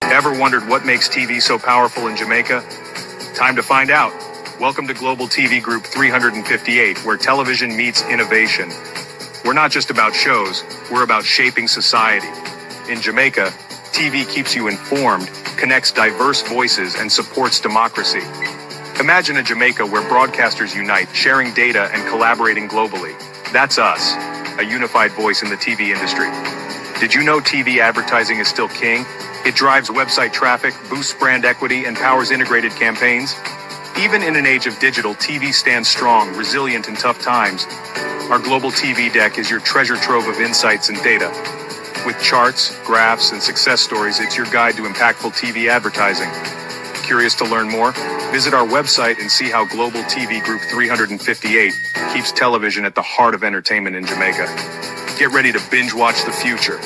Ever wondered what makes TV so powerful in Jamaica? Time to find out. Welcome to Global TV Group 358, where television meets innovation. We're not just about shows, we're about shaping society. In Jamaica, TV keeps you informed, connects diverse voices, and supports democracy. Imagine a Jamaica where broadcasters unite, sharing data and collaborating globally. That's us, a unified voice in the TV industry. Did you know TV advertising is still king? It drives website traffic, boosts brand equity, and powers integrated campaigns. Even in an age of digital, TV stands strong, resilient in tough times. Our global TV deck is your treasure trove of insights and data. With charts, graphs, and success stories, it's your guide to impactful TV advertising. Curious to learn more? Visit our website and see how Global TV Group 358 keeps television at the heart of entertainment in Jamaica. Get ready to binge watch the future.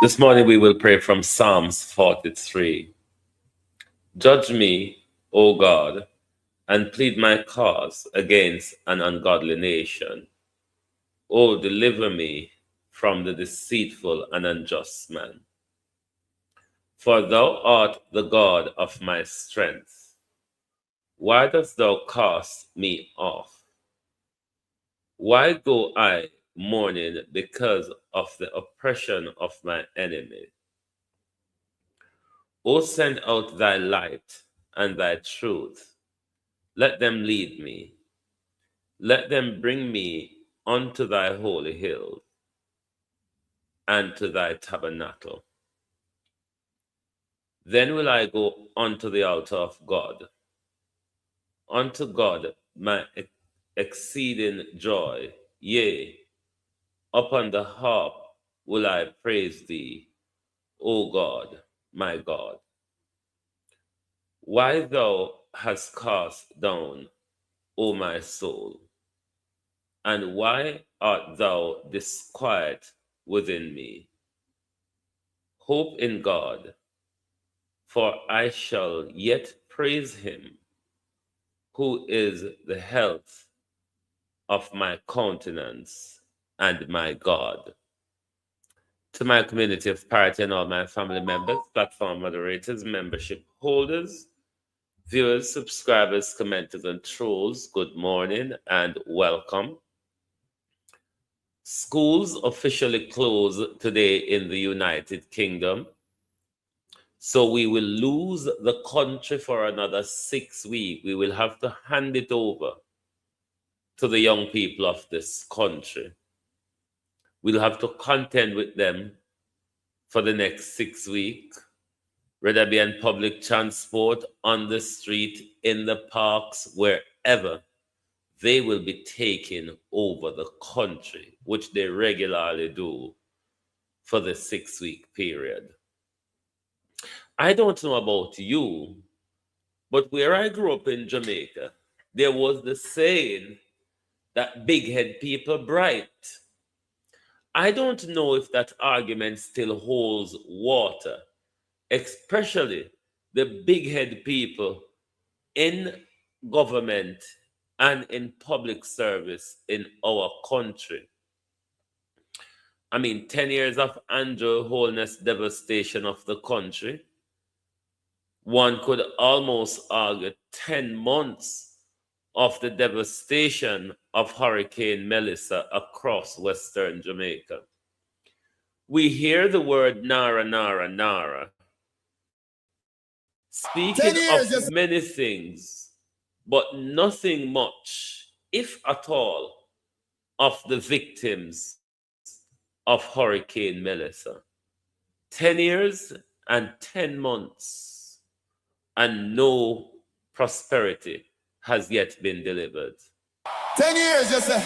This morning we will pray from Psalms 43. Judge me, O God, and plead my cause against an ungodly nation. O deliver me from the deceitful and unjust man. For thou art the God of my strength. Why dost thou cast me off? Why go I mourning because of the oppression of my enemy? O send out thy light and thy truth. Let them lead me. Let them bring me unto thy holy hill and to thy tabernacle. Then will I go unto the altar of God unto God my exceeding joy. Yea, upon the harp will I praise thee, O God, my God. Why thou hast cast down, O my soul, and why art thou disquiet within me? Hope in God, for I shall yet praise him, who is the health of my countenance and my God. To my community of parity and all my family members, platform moderators, membership holders, viewers, subscribers, commenters, and trolls, good morning and welcome. Schools officially close today in the United Kingdom, so we will lose the country for another 6 weeks. We will have to hand it over to the young people of this country. We'll have to contend with them for the next 6 weeks, whether it be in public transport, on the street, in the parks, wherever. They will be taking over the country, which they regularly do for the 6 week period. I don't know about you, but where I grew up in Jamaica, there was the saying that big head people bright. I don't know if that argument still holds water, especially the big head people in government and in public service in our country. I mean, 10 years of Andrew Holness devastation of the country. One could almost argue 10 months of the devastation of Hurricane Melissa across Western Jamaica. We hear the word NaRRA, NaRRA, NaRRA, speaking of many things, but nothing much, if at all, of the victims of Hurricane Melissa. 10 years and 10 months, and no prosperity has yet been delivered. 10 years, you say.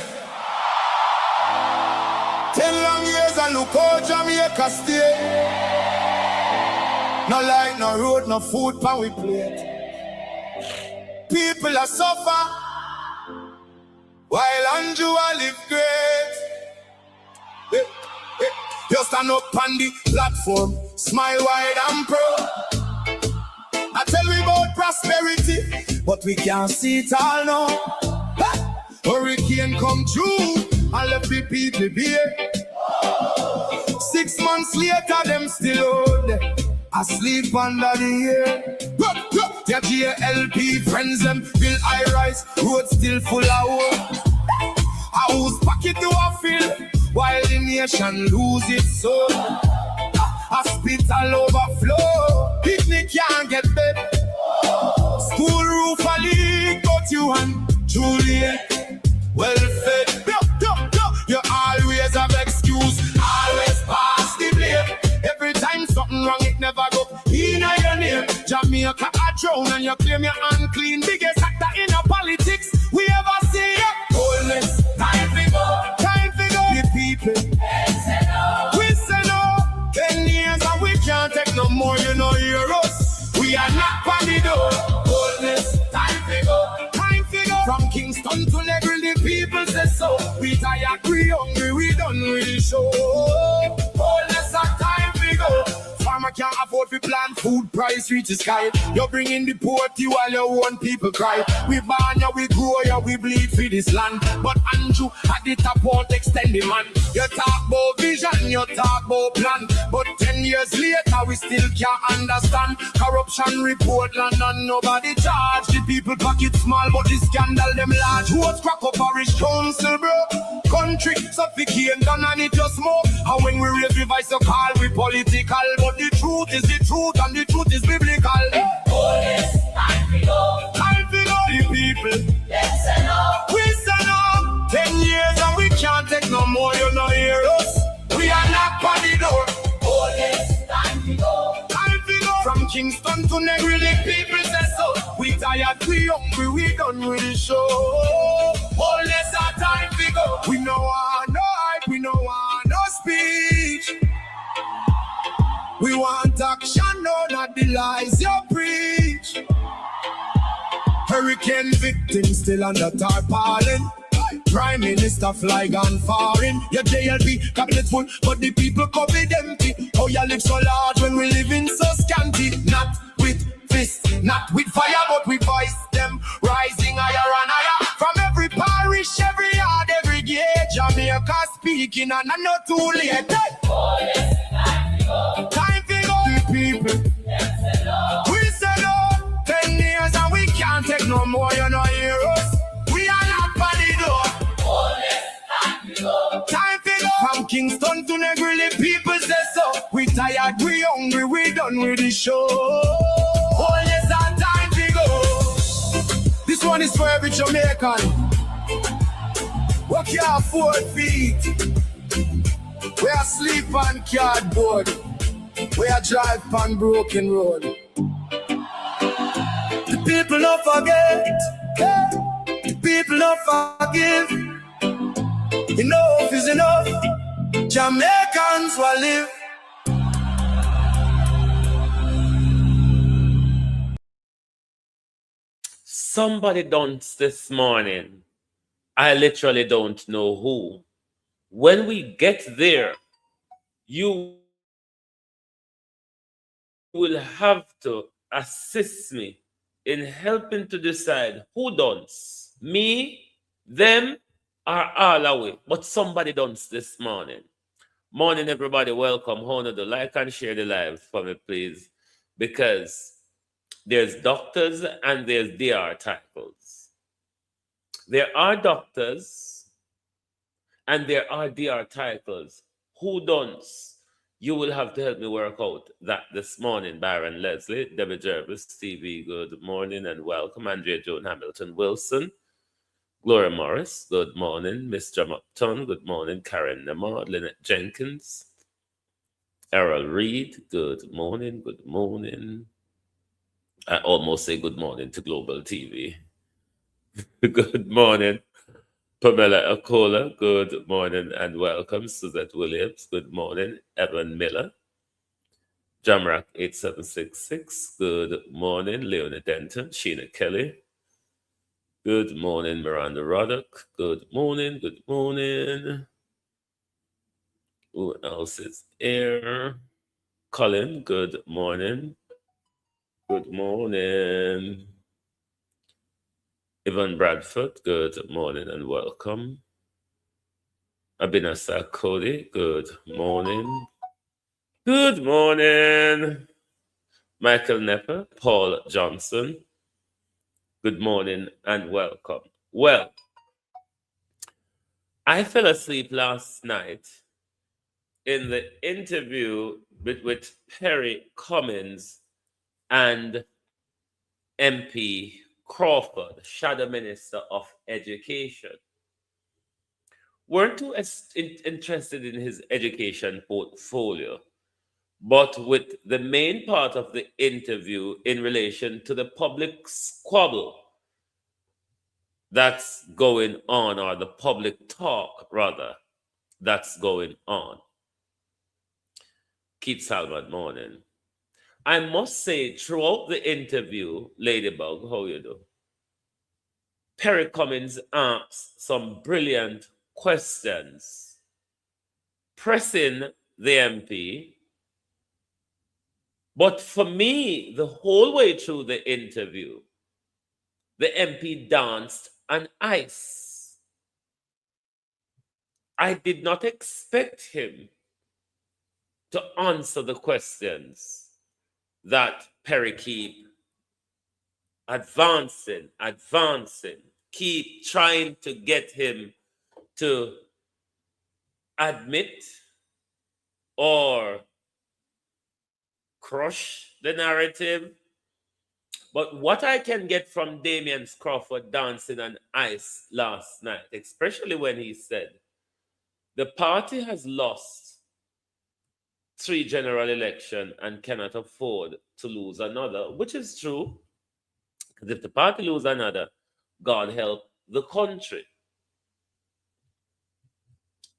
10 long years and look how Jamaica stay. No light, no road, no food pan we plate. People are suffer while Andrew live great. You stand up on the platform, smile wide and proud. I tell we about prosperity, but we can't see it all now. Hurricane come through and left the people bare. 6 months later, them still out there, asleep under the air. Their GLP friends them build high rise, road still full of work. A house pocket to a fill, while the nation lose its soul. Hospital overflow, picnic can't get bed. School roof a leak, but you and Juliet well fed. You always have excuse, always pass the blame. Every time something wrong, it never go in your name. Jamaica a drown and you claim you're unclean. Biggest actor in a politics we ever see. Boldness, time to go, time to go. The people, we say no. 10 years and we can't take no more, you know, hear us. We are not on the door. Boldness, time to go, time to go. From Kingston to Negril, the people say so. We tired, we hungry, we done with the show. Boldness, time to go. Farmer can't afford to plant, food price reach the sky. You bring in the poverty while your own people cry. We born ya, we grow ya, we bleed for this land. But Andrew at the top won't extend the man. You talk about vision, you talk about plan. But 10 years later, we still can't understand. Corruption report land and nobody charge. The people pocket small, but the scandal them large. Who's crack up parish council, bro? Country suffocate done and it just smoke. And when we raise the voice, you call we political. But the truth is the truth and the truth is biblical. Boldness, time to go. Time to go. The people, Yes and no. we say no. 10 years and we can't take no more, you know hear us. We are not on the door. Boldness, time to go. Time to go. From Kingston to Negril, the people say so. We tired. tired, we hungry, we done with the show. All less our time we go. We no want no hype, we no want no speech. We want action, no, not the lies you preach. Hurricane victims still under tarpaulin. Prime Minister fly gone foreign. Your JLP cabinet full, but the people COVID empty. Oh, you live so large when we live in so scanty. Not with fists, not with fire, but we voice them rising higher and higher. From every parish, every yard, every gate, Jamaica speaking, and I'm not too late. Oh, yes, time to go. Time to go, the people. Yes, hello. We say no, 10 years and we can't take no more, you know, hear us. We are not by the door. Oh, yes, time to go. Time to go. From Kingston to Negril, people say so. We tired, we hungry, we done with the show. Oh, yes, our time to go. This one is for every Jamaican. Walk your 4 feet. We are sleep on cardboard. We are drive on broken road. The people don't forget. The people don't forgive. Enough is enough. Jamaicans will live. Somebody danced this morning. I literally don't know who. When we get there, you will have to assist me in helping to decide who dance. Me, them, or all away. But somebody dance this morning. Morning, everybody. Welcome. Honor the like and share the live for me, please. Because there's doctors and there's DR titles. There are doctors and there are DR titles. Who dance? You will have to help me work out that this morning. Byron Leslie, Debbie Jervis, TV, good morning and welcome. Andrea Joan Hamilton Wilson, Gloria Morris, good morning. Miss Jam Upton, good morning. Karen Nemar, Lynette Jenkins, Errol Reed, good morning, good morning. I almost say good morning to Global TV. Good morning. Pamela Akola, good morning and welcome. Suzette Williams, good morning. Evan Miller, Jamrock 8766, good morning. Leonie Denton, Sheena Kelly, good morning. Miranda Roddock, good morning, good morning. Who else is here? Colin, good morning. Good morning. Yvonne Bradford, good morning and welcome. Abinasa Cody, good morning. Good morning. Michael Nepper, Paul Johnson, good morning and welcome. Well, I fell asleep last night in the interview with Perry Cummins and MP Crawford, Shadow Minister of Education. Weren't too interested in his education portfolio, but with the main part of the interview in relation to the public squabble that's going on, or the public talk, rather, that's going on. Keith Salmon, morning. I must say, throughout the interview, Ladybug, how you do? Perry Cummins asked some brilliant questions, pressing the MP. But for me, the whole way through the interview, the MP danced on ice. I did not expect him to answer the questions that Perry keep advancing, keep trying to get him to admit or crush the narrative. But what I can get from Damian Crawford dancing on ice last night, especially when he said, the party has lost 3 general elections and cannot afford to lose another, which is true. Because if the party lose another, God help the country.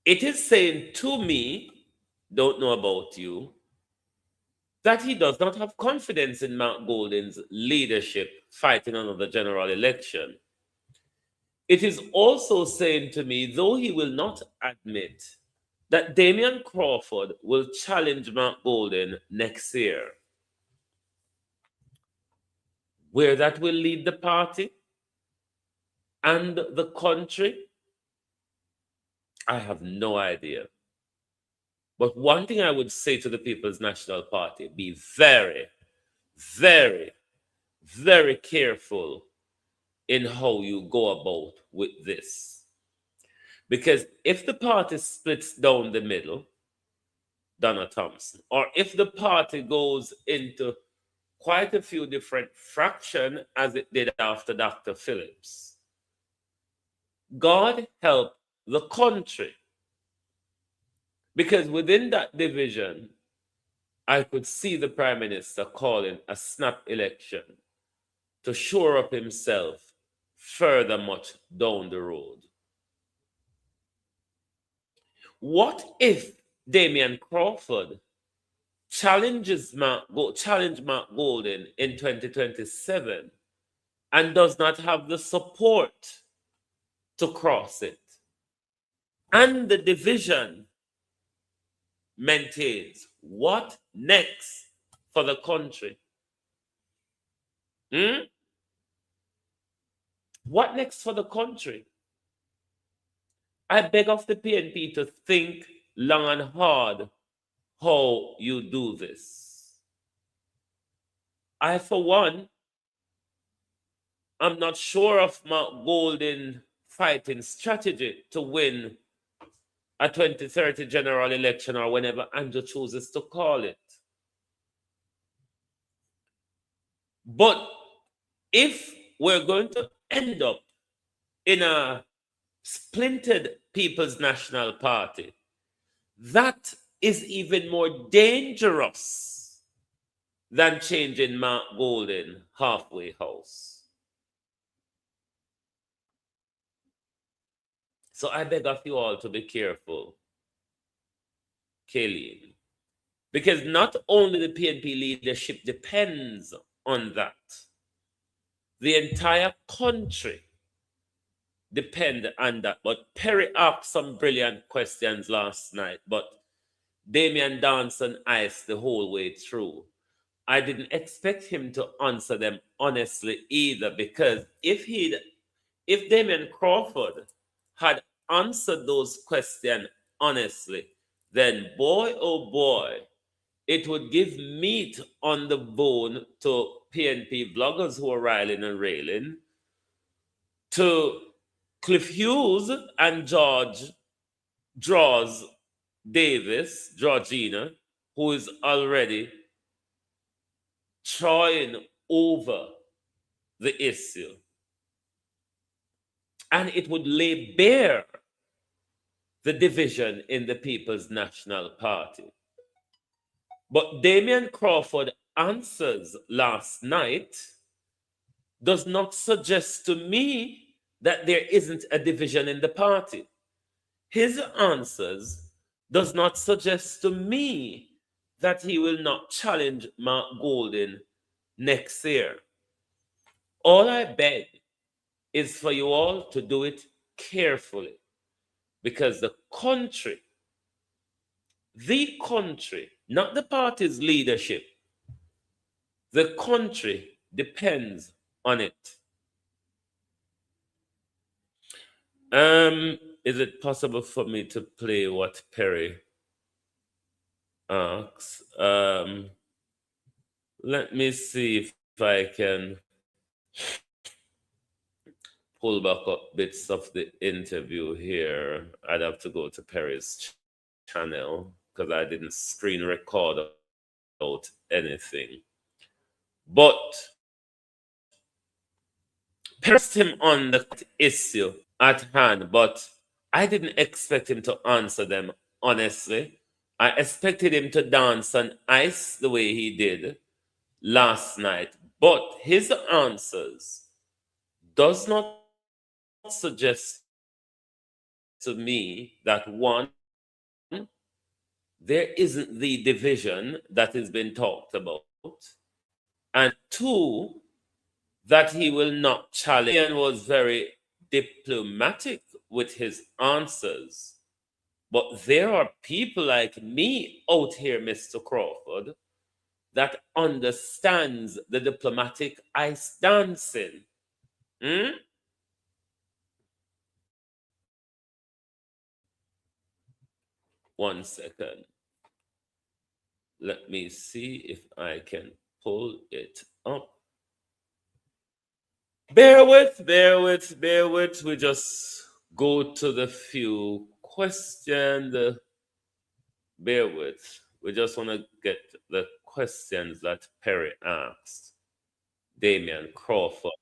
It is saying to me, don't know about you, that he does not have confidence in Mark Golding's leadership fighting another general election. It is also saying to me, though he will not admit, that Damian Crawford will challenge Mark Golding next year. Where that will lead the party and the country, I have no idea. But one thing I would say to the People's National Party, be very, very, very careful in how you go about with this. Because if the party splits down the middle, Donna Thompson, or if the party goes into quite a few different fractions as it did after Dr. Phillips, God help the country. Because within that division, I could see the Prime Minister calling a snap election to shore up himself further much down the road. What if Damian Crawford challenges Mark Golding in 2027 and does not have the support to cross it? And the division maintains. What next for the country? What next for the country? I beg of the PNP to think long and hard how you do this. I, for one, I'm not sure of Mark Golding's fighting strategy to win a 2030 general election or whenever Andrew chooses to call it. But if we're going to end up in a splintered People's National Party, that is even more dangerous than changing Mark Golding halfway house. So I beg of you all to be careful, Kayleen, because not only the PNP leadership depends on that, the entire country depends on that. But Perry asked some brilliant questions last night, but Damian danced on ice the whole way through. I didn't expect him to answer them honestly either, because if Damian Crawford had answered those questions honestly, then boy, oh boy, it would give meat on the bone to PNP bloggers who are riling and railing, to Cliff Hughes and Georgina, who is already trying over the issue. And it would lay bare the division in the People's National Party. But Damian Crawford's answers last night does not suggest to me that there isn't a division in the party. His answers does not suggest to me that he will not challenge Mark Golding next year. All I beg is for you all to do it carefully, because the country, not the party's leadership, the country depends on it. Is it possible for me to play what Perry asks? Let me see if I can pull back up bits of the interview here. I'd have to go to Perry's channel because I didn't screen record out anything. But Perry asked him on the issue at hand, but I didn't expect him to answer them honestly. I expected him to dance on ice the way he did last night, But his answers does not suggest to me that one, there isn't the division that has been talked about, and two, that he will not challenge, and was very diplomatic with his answers. But there are people like me out here, Mr. Crawford, that understands the diplomatic ice dancing. One second. Let me see if I can pull it up. Bear with. We just go to the few questions. Bear with. We just want to get the questions that Perry asked. Damian Crawford.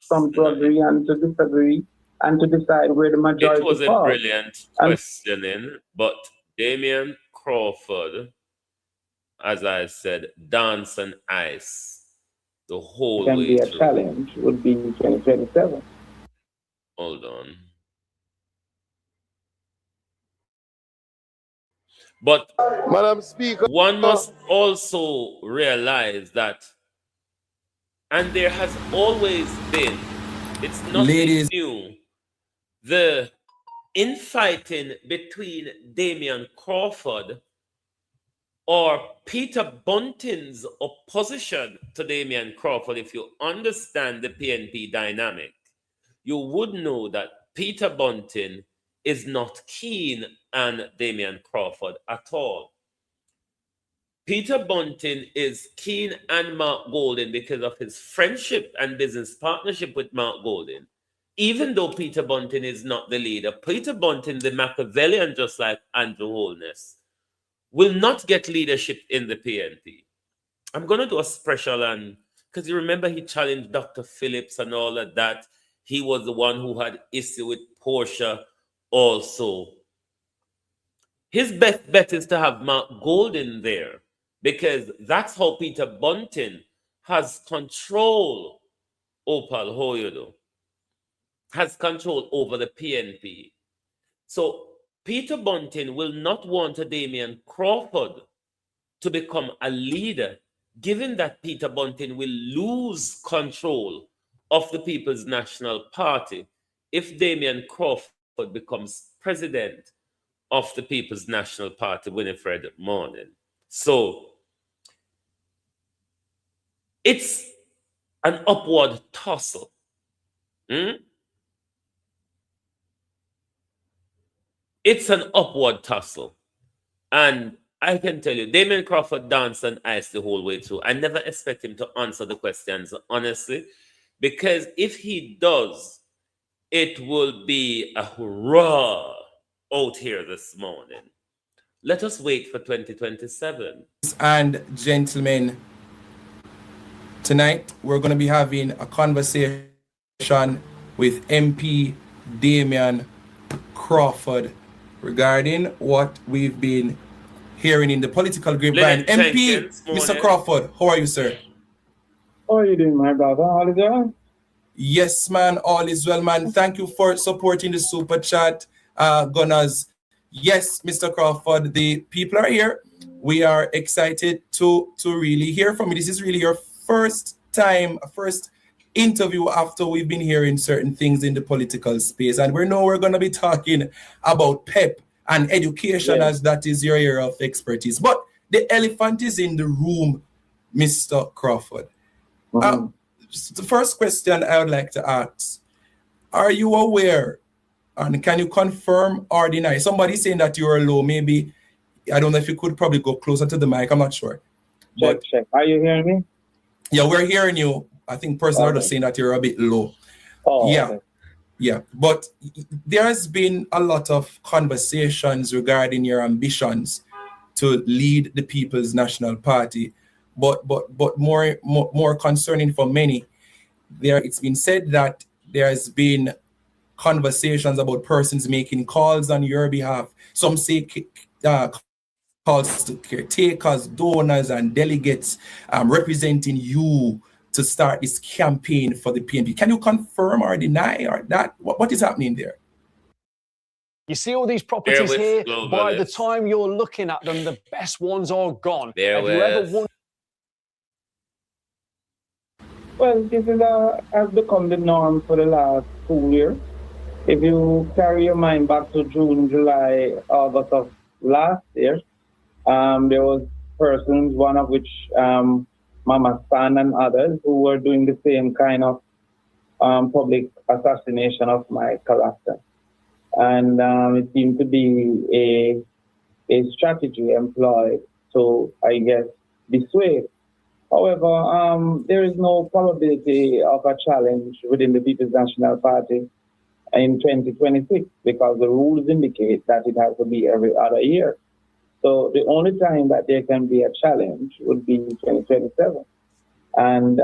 Some to agree and to disagree and to decide where the majority It was a falls. brilliant questioning, but Damian Crawford, as I said, dance and ice the whole can way be a through. challenge would be 2027. Hold on. But Madam Speaker, one must also realize that, and there has always been, it's nothing new, the infighting between Damian Crawford or Peter Bunting's opposition to Damian Crawford. If you understand the PNP dynamic, you would know that Peter Bunting is not keen on Damian Crawford at all. Peter Bunting is keen on Mark Golding because of his friendship and business partnership with Mark Golding. Even though Peter Bunting is not the leader, Peter Bunting, the Machiavellian, just like Andrew Holness, will not get leadership in the PNP. I'm going to do a special on, because you remember he challenged Dr. Phillips and all of that. He was the one who had issue with Portia also. His best bet is to have Mark Golding there, because that's how Peter Bunting has control, Opal Hoyodo, has control over the PNP. So Peter Bunting will not want a Damian Crawford to become a leader, given that Peter Bunting will lose control of the People's National Party if Damian Crawford becomes president of the People's National Party, Winifred Morning. So it's an upward tussle. It's an upward tussle. And I can tell you, Damian Crawford danced on ice the whole way through. I never expect him to answer the questions, honestly, because if he does, it will be a hurrah out here this morning. Let us wait for 2027. And gentlemen, tonight we're going to be having a conversation with MP Damian Crawford regarding what we've been hearing in the political grapevine. MP, Mr. Crawford, how are you, sir? How are you doing, my brother? All is well? Yes, man, all is well, man. Thank you for supporting the super chat, Gunners. Yes, Mr. Crawford, the people are here. We are excited to really hear from you. This is really your first interview after we've been hearing certain things in the political space. And we know we're going to be talking about PEP and education, as that is your area of expertise. But the elephant is in the room, Mr. Crawford. The first question I would like to ask, are you aware and can you confirm or deny? Somebody saying that you are low, maybe, I don't know if you could probably go closer to the mic, I'm not sure. Check. Are you hearing me? Yeah, we're hearing you. I think personally just saying that you're a bit low. Yeah. But there has been a lot of conversations regarding your ambitions to lead the People's National Party. But more concerning for many, it's been said that there has been conversations about persons making calls on your behalf. Some say calls to caretakers, donors, and delegates representing you to start this campaign for the PNP. Can you confirm or deny or that? What is happening there? You see all these properties here, by the time you're looking at them, the best ones are gone. Have you ever wondered? Well, this has become the norm for the last 2 years. If you carry your mind back to June, July, August of last year, there was persons, one of which Mama Stan and others, who were doing the same kind of public assassination of my character. And it seemed to be a strategy employed to, I guess, dissuade. However, there is no probability of a challenge within the People's National Party in 2026 because the rules indicate that it has to be every other year. So the only time that there can be a challenge would be 2027. And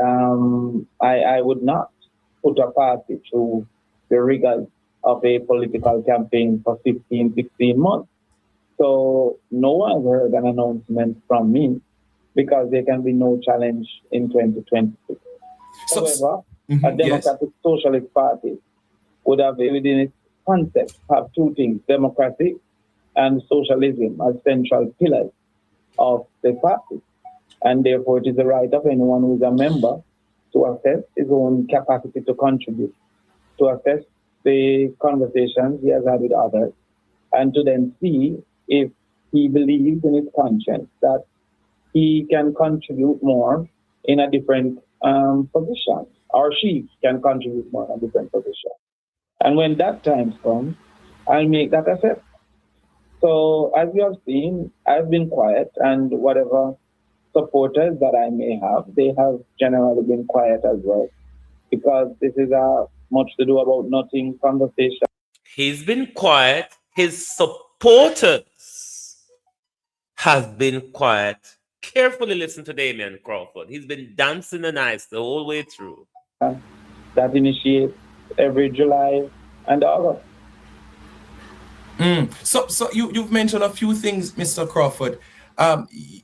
I would not put a party through the rigors of a political campaign for 15, 16 months. So no one heard an announcement from me because there can be no challenge in 2026. However, a Democratic Socialist Party would have within its concept have two things, democracy and socialism as central pillars of the party. And therefore it is the right of anyone who is a member to assess his own capacity to contribute, to assess the conversations he has had with others, and to then see if he believes in his conscience that he can contribute more in a different position, or she can contribute more in a different position. And when that time comes, I'll make that assessment. So as you have seen, I've been quiet, and whatever supporters that I may have, they have generally been quiet as well, because this is a much to do about nothing conversation. He's been quiet. His supporters have been quiet. Carefully listen to Damian Crawford. He's been dancing the nice the whole way through. That initiates every July and August. So you've mentioned a few things, Mr. Crawford.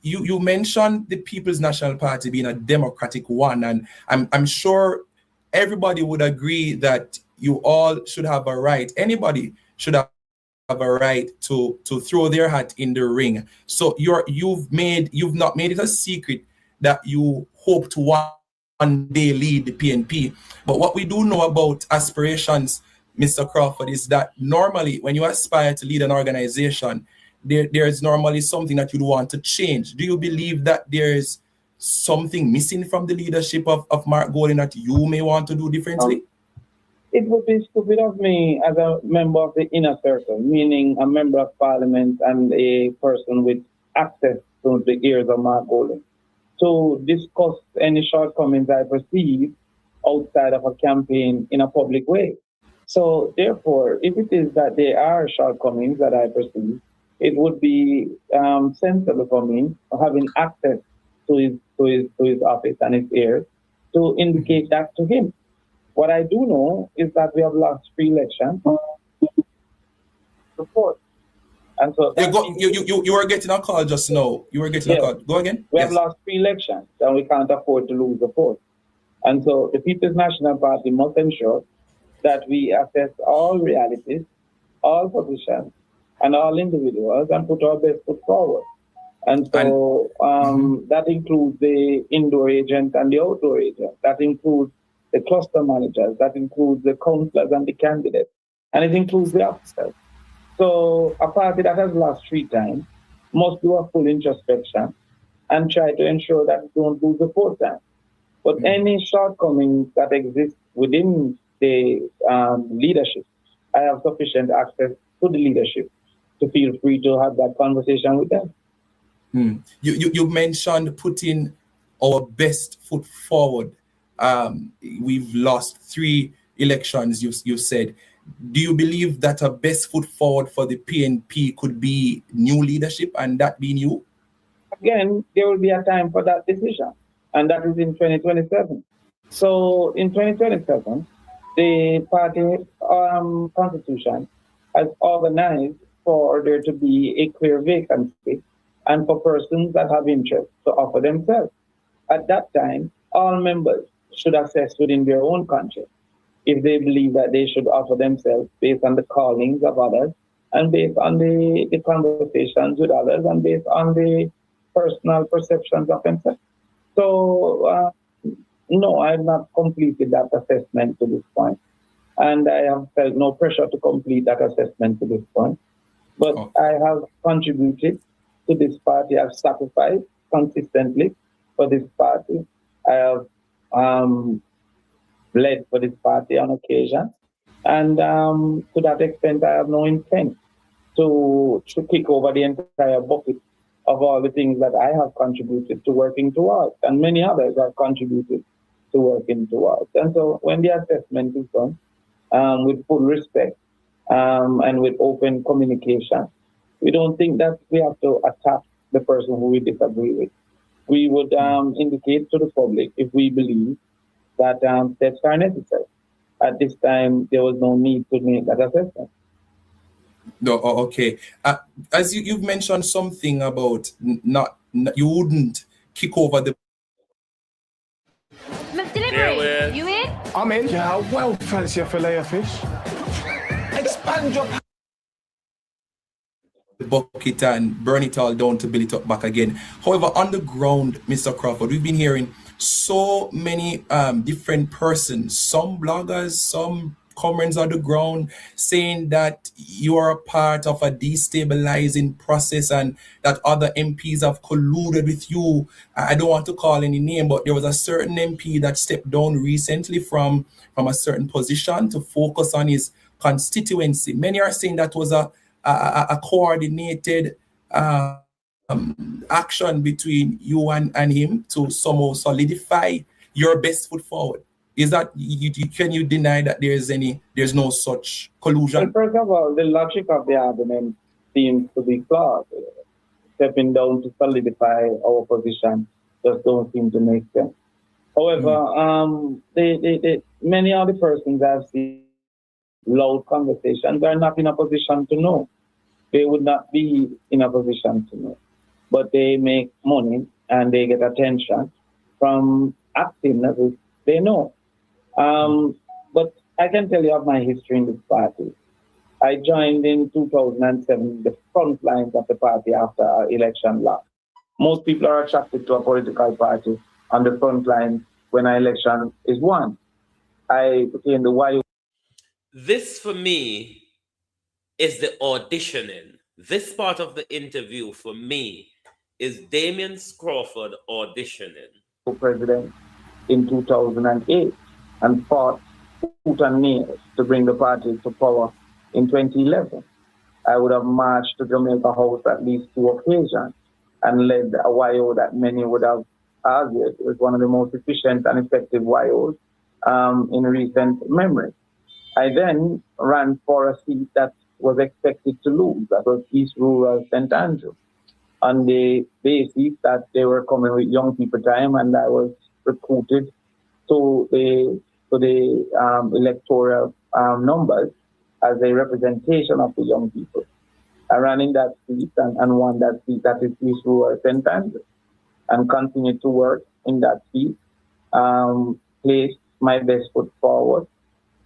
You mentioned the People's National Party being a democratic one, and I'm sure everybody would agree that you all should have a right. Anybody should have a right to throw their hat in the ring. So you've not made it a secret that you hope to one day lead the PNP. But what we do know about aspirations, Mr. Crawford, is that normally when you aspire to lead an organization, there's normally something that you'd want to change. Do you believe that there's something missing from the leadership of Mark Golding that you may want to do differently? It would be stupid of me as a member of the inner circle, meaning a member of parliament and a person with access to the ears of Mark Golding, to discuss any shortcomings I perceive outside of a campaign in a public way. So therefore, if it is that there are shortcomings that I perceive, it would be sensible for me having access to his office and his ears to indicate that to him. What I do know is that we have lost free elections. Support. And so you were getting a call just now. You were getting a call. Go again. We have lost free elections, and we can't afford to lose the fourth. And so the People's National Party must ensure that we assess all realities, all positions, and all individuals, and put our best foot forward. And so that includes the indoor agent and the outdoor agent. That includes the cluster managers. That includes the councillors and the candidates. And it includes the officers. So a party that has lost 3 times must do a full introspection and try to ensure that we don't lose the 4th time. But any shortcomings that exist within the leadership, I have sufficient access to the leadership to feel free to have that conversation with them. You mentioned putting our best foot forward. We've lost 3 elections, you said. Do you believe that a best foot forward for the PNP could be new leadership, and that being you? Again, there will be a time for that decision, and that is in 2027. So in 2027, the party constitution has organized for there to be a clear vacancy and for persons that have interest to offer themselves. At that time, all members should assess within their own country if they believe that they should offer themselves based on the callings of others and based on the conversations with others and based on the personal perceptions of themselves. So, no, I have not completed that assessment to this point. And I have felt no pressure to complete that assessment to this point. But I have contributed to this party. I've sacrificed consistently for this party. I have led for this party on occasion. And to that extent, I have no intent to kick over the entire bucket of all the things that I have contributed to working towards, and many others have contributed to working towards. And so when the assessment is done, with full respect and with open communication, we don't think that we have to attack the person who we disagree with. We would indicate to the public if we believe that steps are necessary. At this time, there was no need to make that assessment. No, okay. As you've mentioned something about you wouldn't kick over the McDelivery, you in? I'm in. Yeah, well, fancy a fillet of fish. Expand your bucket and burn it all down to build it up back again. However, on the ground, Mr. Crawford, we've been hearing so many different persons, some bloggers, some comments on the ground saying that you are a part of a destabilizing process and that other MPs have colluded with you. I don't want to call any name, but there was a certain MP that stepped down recently from a certain position to focus on his constituency. Many are saying that was a coordinated action between you and him to somehow solidify your best foot forward. Is that can you deny that there's no such collusion? Well, first of all, the logic of the argument seems to be flawed. Stepping down to solidify our position just don't seem to make sense. However, many of the persons I've seen loud conversations are not in a position to know. They would not be in a position to know. But they make money and they get attention from acting as if they know. But I can tell you of my history in this party. I joined in 2007, the front lines of the party after our election loss. Most people are attracted to a political party on the front line when an election is won. I became the YO. This, for me, is the auditioning. This part of the interview, for me, is Damian Crawford auditioning. President in 2008 and fought tooth and nail to bring the party to power in 2011. I would have marched to Jamaica House at least 2 occasions and led a YO that many would have argued was one of the most efficient and effective YOs in recent memory. I then ran for a seat that was expected to lose, that was East Rural St. Andrew, on the basis that they were coming with young people time, and I was recruited to the electoral numbers as a representation of the young people. I ran in that seat and won that seat, that is East Rural St. Andrew, and continued to work in that seat, placed my best foot forward,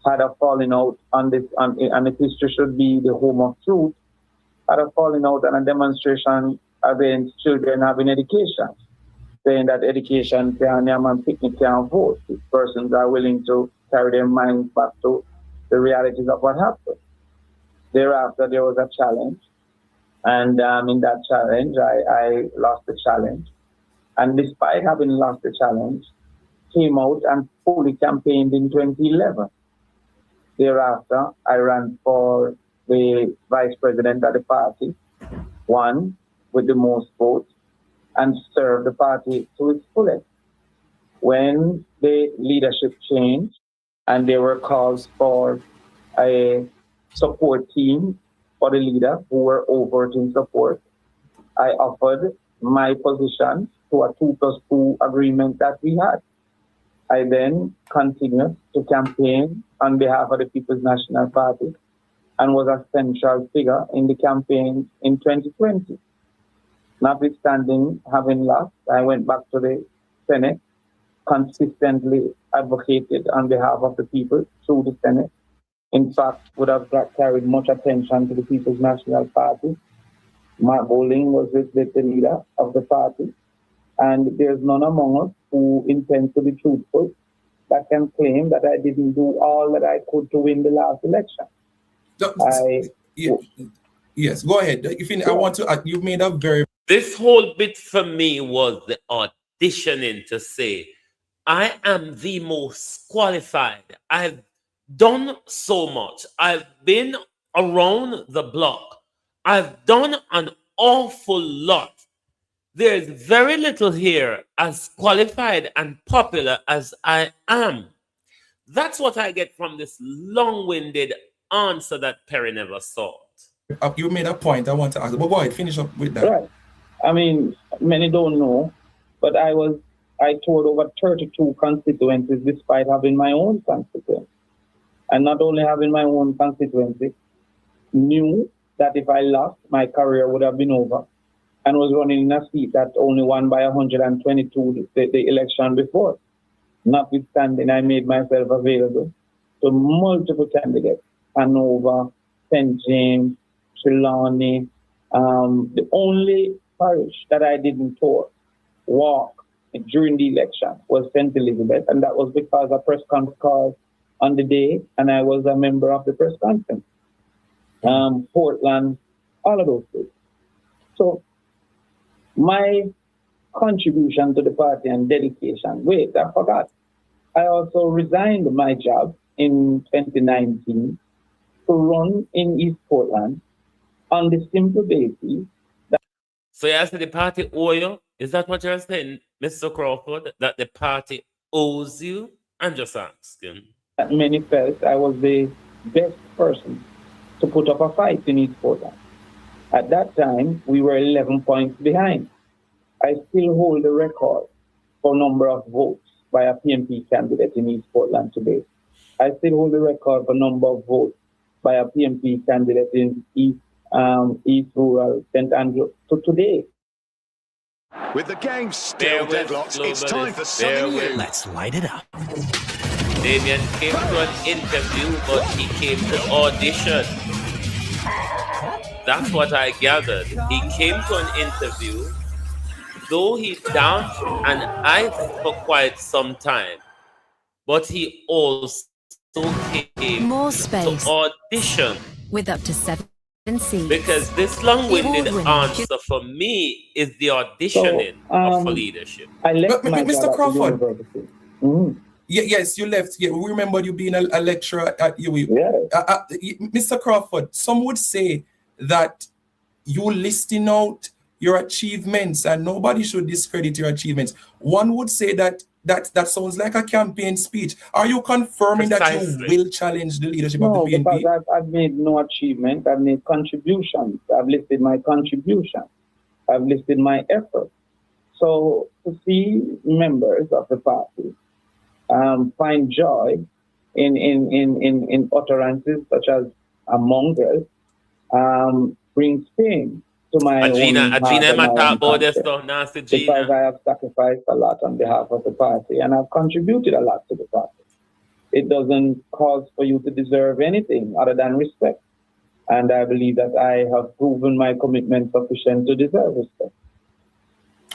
had a falling out on this, and if history should be the home of truth, had a falling out and a demonstration against children having education, saying that education can and picnic can vote if persons are willing to carry their minds back to the realities of what happened. Thereafter, there was a challenge, and in that challenge, I lost the challenge. And despite having lost the challenge, came out and fully campaigned in 2011. Thereafter, I ran for the vice president of the party, won with the most votes, and served the party to its fullest. When the leadership changed and there were calls for a support team for the leader who were overt in support, I offered my position to a 2+2 agreement that we had. I then continued to campaign on behalf of the People's National Party and was a central figure in the campaign in 2020. Notwithstanding having lost, I went back to the Senate, consistently advocated on behalf of the people through the Senate. In fact, would have carried much attention to the People's National Party. Mark Bowling was the leader of the party. And there's none among us who intends to be truthful that can claim that I didn't do all that I could to win the last election. Yes, go ahead. I want to, you made a very... This whole bit for me was the auditioning to say, I am the most qualified. I've done so much. I've been around the block. I've done an awful lot. There's very little here as qualified and popular as I am. That's what I get from this long-winded answer that Perry never sought. You made a point I want to ask, but go ahead, finish up with that. Right. I mean, many don't know, but I toured over 32 constituencies despite having my own constituency. And not only having my own constituency, knew that if I lost, my career would have been over, and was running in a seat that only won by 122 the election before. Notwithstanding, I made myself available to multiple candidates: Hanover, St. James, Trelawney. The only parish that I didn't walk during the election was St. Elizabeth, and that was because a press conference called on the day, and I was a member of the press conference. Portland, all of those things. So my contribution to the party and dedication, wait, I forgot. I also resigned my job in 2019 to run in East Portland on the simple basis that... So you asked the party owe you? Is that what you're saying, Mr. Crawford, that the party owes you? I'm just asking. Many felt I was the best person to put up a fight in East Portland. At that time, we were 11 points behind. I still hold the record for number of votes by a PMP candidate in East Portland today. I still hold the record for number of votes by a PMP candidate in East Rural St. Andrew to today. With the game still deadlocked, it's time for something new. Let's light it up. Damien came to an interview, but he came to audition. That's what I gathered. He came to an interview, though he danced and I for quite some time, but he also came to audition. With up to 7 seats. Because this long-winded answer for me is the auditioning of leadership. I left Mr. Crawford. Yes, you left. Yeah, we remember you being a lecturer at UWI. Mr. Crawford, some would say that you listing out your achievements and nobody should discredit your achievements. One would say that sounds like a campaign speech. Are you confirming that you will challenge the leadership of the PNP? No, because I've made no achievement. I've made contributions. I've listed my contribution. I've listed my effort. So to see members of the party find joy in utterances such as a mongrel brings pain to my because I have sacrificed a lot on behalf of the party and I've contributed a lot to the party. It doesn't cause for you to deserve anything other than respect. And I believe that I have proven my commitment sufficient to deserve respect.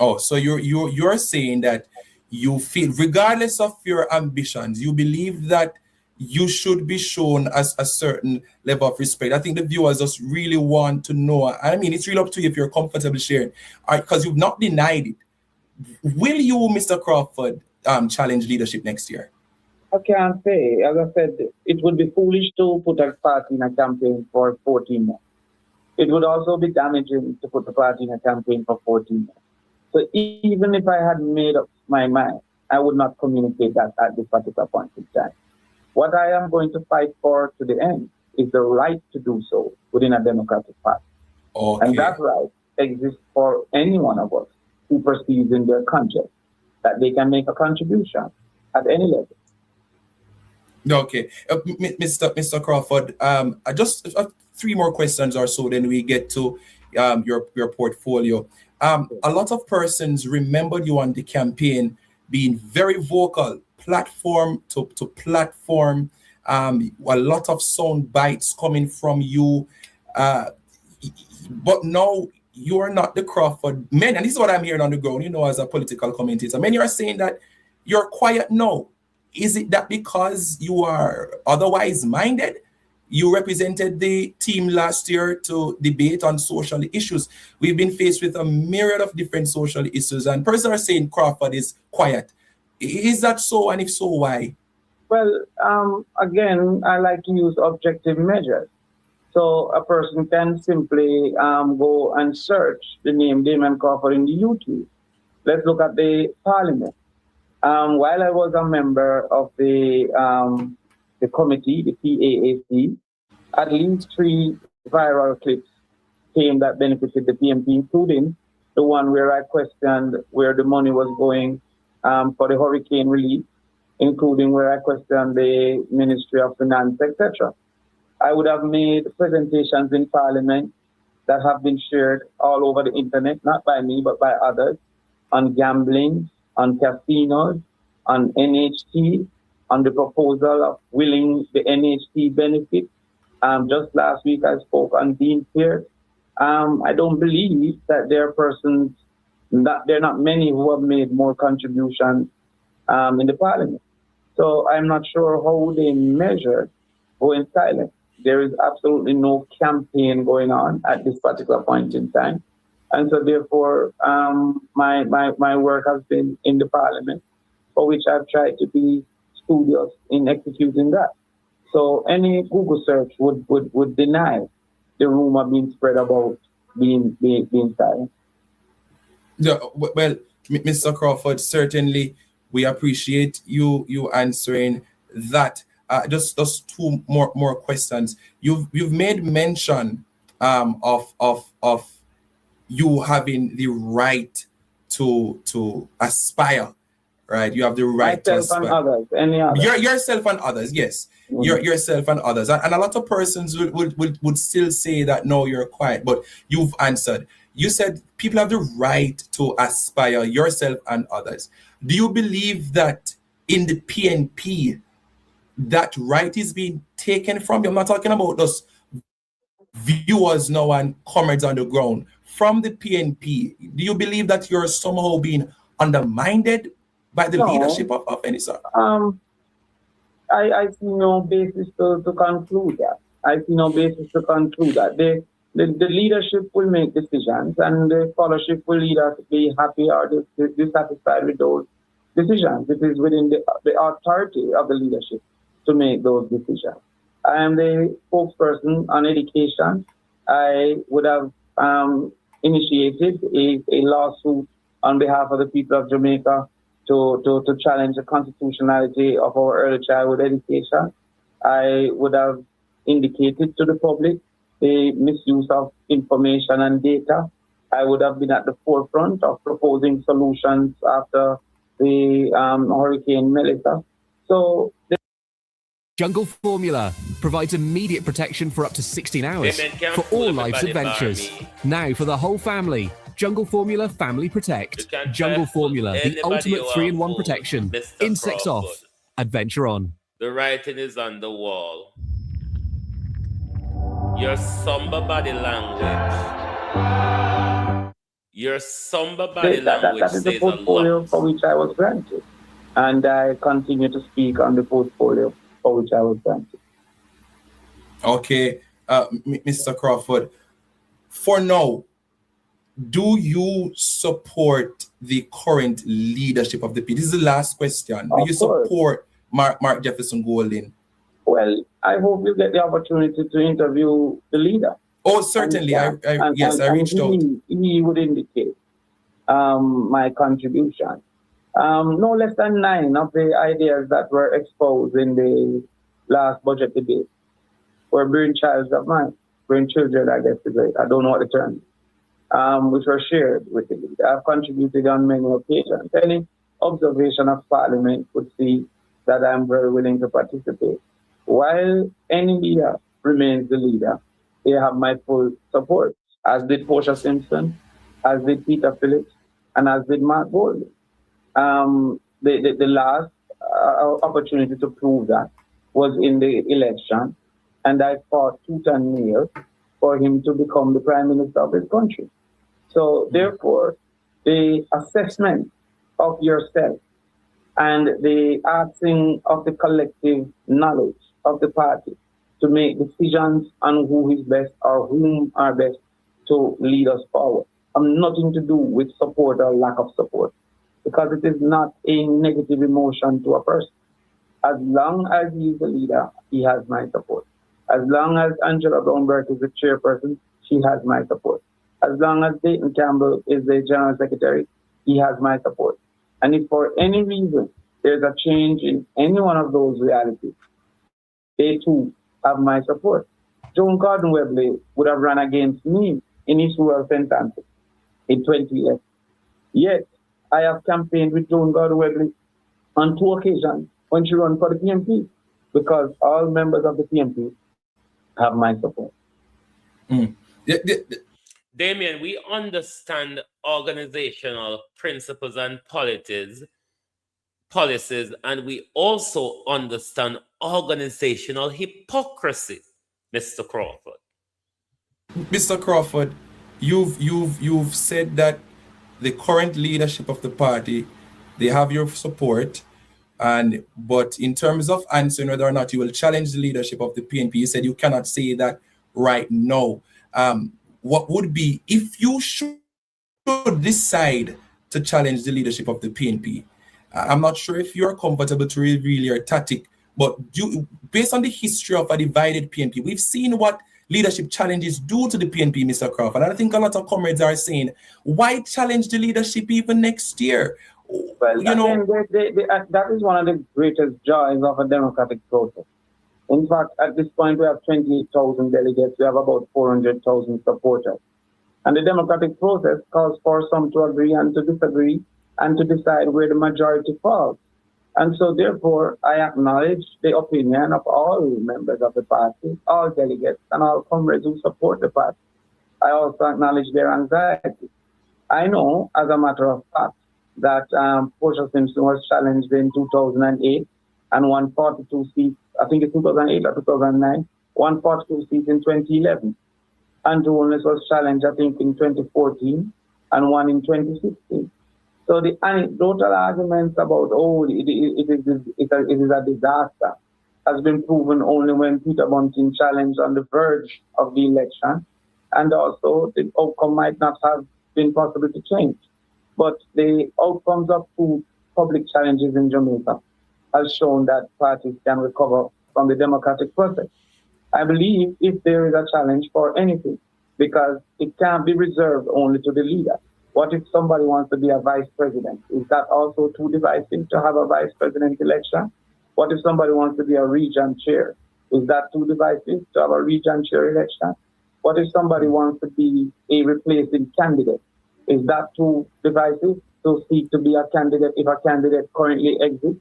Oh, so you're saying that you feel, regardless of your ambitions, you believe that you should be shown as a certain level of respect. I think the viewers just really want to know. I mean, it's really up to you if you're comfortable sharing, because you've not denied it. Will you, Mr. Crawford, challenge leadership next year? I can't say. As I said, it would be foolish to put a party in a campaign for 14 months. It would also be damaging to put the party in a campaign for 14 months. So even if I had made up my mind, I would not communicate that at this particular point in time. What I am going to fight for to the end is the right to do so within a democratic party. Okay. And that right exists for any one of us who perceives in their conscience that they can make a contribution at any level. Okay. Mr. Crawford, just 3 more questions or so, then we get to your portfolio. A lot of persons remembered you on the campaign being very vocal, platform to platform. A lot of sound bites coming from you, but now you are not the Crawford. Men, and this is what I'm hearing on the ground, you know, as a political commentator. Many are saying that you're quiet now. Is it that because you are otherwise minded? You represented the team last year to debate on social issues. We've been faced with a myriad of different social issues, and persons are saying Crawford is quiet. Is that so, and if so, why? Well, again, I like to use objective measures. So a person can simply go and search the name Damon Crawford in the YouTube. Let's look at the parliament. While I was a member of the committee, the PAAC, at least 3 viral clips came that benefited the PMP, including the one where I questioned where the money was going for the hurricane relief, including where I questioned the Ministry of Finance, etc. I would have made presentations in Parliament that have been shared all over the internet, not by me, but by others, on gambling, on casinos, on NHT, on the proposal of willing the NHT benefit. Just last week, I spoke on Dean Pierce. I don't believe that there are persons, that there are not many who have made more contributions in the Parliament. So I'm not sure how they measure going silent. There is absolutely no campaign going on at this particular point in time. And so therefore, my work has been in the Parliament, for which I've tried to be studious in executing that. So any Google search would deny the rumor being spread about being silent. Yeah, well, Mr. Crawford, certainly we appreciate you answering that. Just 2 more questions. You've made mention of you having the right to aspire, right? You have the right to aspire. And others, any others. Yourself and others, yes. Mm-hmm. Yourself and others. And a lot of persons would still say that, no, you're quiet, but you've answered. You said people have the right to aspire, yourself and others. Do you believe that in the PNP, that right is being taken from you? I'm not talking about those viewers now and comrades on the ground. From the PNP, do you believe that you're somehow being undermined by the leadership of any sort? I see no basis to conclude that. I see no basis to conclude that. The leadership will make decisions, and the scholarship will either be happy or dissatisfied with those decisions. It is within the authority of the leadership to make those decisions. I am the spokesperson on education. I would have initiated a lawsuit on behalf of the people of Jamaica to challenge the constitutionality of our early childhood education. I would have indicated to the public the misuse of information and data. I would have been at the forefront of proposing solutions after the Hurricane Melissa. So Jungle Formula provides immediate protection for up to 16 hours for all life's adventures. Now for the whole family, Jungle Formula Family Protect. Jungle Formula, the ultimate 3-in-1 protection. Insects off, adventure on. The writing is on the wall. Your somber body language. Your somber body language that is the portfolio for which I was granted. And I continue to speak on the portfolio for which I was granted. Okay, Mr. Crawford, for now, do you support the current leadership of the P? This is the last question. Do you support Mark Jefferson Golding? Well, I hope you get the opportunity to interview the leader. Oh, certainly. I reached out. He would indicate my contribution. No less than 9 of the ideas that were exposed in the last budget debate were brainchilds of mine. Brainchildren, I guess, I don't know what the term is. Which were shared with the leader. I've contributed on many occasions. Any observation of Parliament would see that I'm very willing to participate. While any leader remains the leader, they have my full support, as did Portia Simpson, as did Peter Phillips, and as did Mark Golding. The last opportunity to prove that was in the election, and I fought tooth and nail for him to become the prime minister of his country. So therefore, the assessment of yourself and the asking of the collective knowledge of the party to make decisions on who is best or whom are best to lead us forward have nothing to do with support or lack of support, because it is not a negative emotion to a person. As long as he is the leader, he has my support. As long as Angela Brownberg is the chairperson, she has my support. As long as Dayton Campbell is the general secretary, he has my support. And if for any reason there's a change in any one of those realities, they too have my support. Joan Gordon Webley would have run against me in his rural St. Anthony in 2011. Yet, I have campaigned with Joan Gordon Webley on 2 occasions when she ran for the PMP, because all members of the PMP have my support. Damien, we understand organizational principles and policies, and we also understand organizational hypocrisy, Mr. Crawford. Mr. Crawford, you've said that the current leadership of the party, they have your support, but in terms of answering whether or not you will challenge the leadership of the PNP, you said you cannot say that right now. What would be, if you should decide to challenge the leadership of the PNP? I'm not sure if you're comfortable to reveal your tactic, but based on the history of a divided PNP, we've seen what leadership challenges do to the PNP, Mr. Crawford. And I think a lot of comrades are saying, why challenge the leadership even next year? Well, that is one of the greatest joys of a democratic process. In fact, at this point, we have 28,000 delegates. We have about 400,000 supporters. And the democratic process calls for some to agree and to disagree and to decide where the majority falls. And so, therefore, I acknowledge the opinion of all members of the party, all delegates, and all comrades who support the party. I also acknowledge their anxiety. I know, as a matter of fact, that Portia Simpson was challenged in 2008 and won 42 seats. I think it's 2008 or 2009, won 42 seats in 2011. Andrew Holness was challenged, I think, in 2014 and won in 2016. So the anecdotal arguments about, it is a disaster has been proven only when Peter Bunting challenged on the verge of the election, and also the outcome might not have been possible to change. But the outcomes of 2 public challenges in Jamaica has shown that parties can recover from the democratic process. I believe if there is a challenge for anything, because it can't be reserved only to the leader. What if somebody wants to be a vice president? Is that also too divisive to have a vice president election? What if somebody wants to be a region chair? Is that too divisive to have a region chair election? What if somebody wants to be a replacing candidate? Is that too divisive to seek to be a candidate if a candidate currently exists?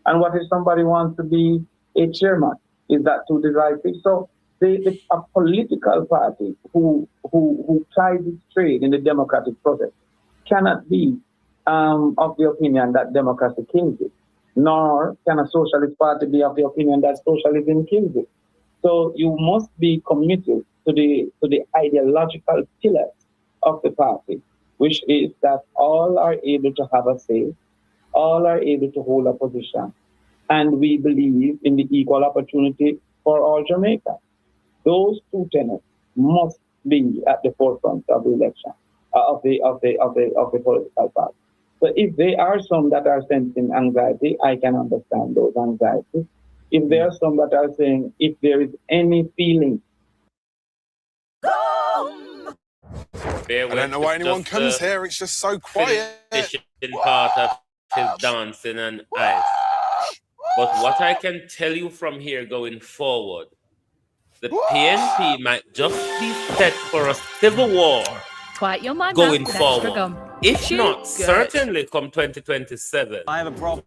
And what if somebody wants to be a chairman? Is that too divisive? So a political party who tries its trade in the democratic process cannot be of the opinion that democracy kills it, nor can a socialist party be of the opinion that socialism kills it. So you must be committed to the ideological pillars of the party, which is that all are able to have a say, all are able to hold a position, and we believe in the equal opportunity for all Jamaica. Those 2 tenets must be at the forefront of the election, of the political party. So if there are some that are sensing anxiety, I can understand those anxieties. If there are some that are saying, if there is any feeling. I don't know why anyone comes here, it's just so quiet. Part of his dancing and ice. But what I can tell you from here going forward, the PNP might just be set for a civil war going forward. If not, certainly come 2027. I have a problem.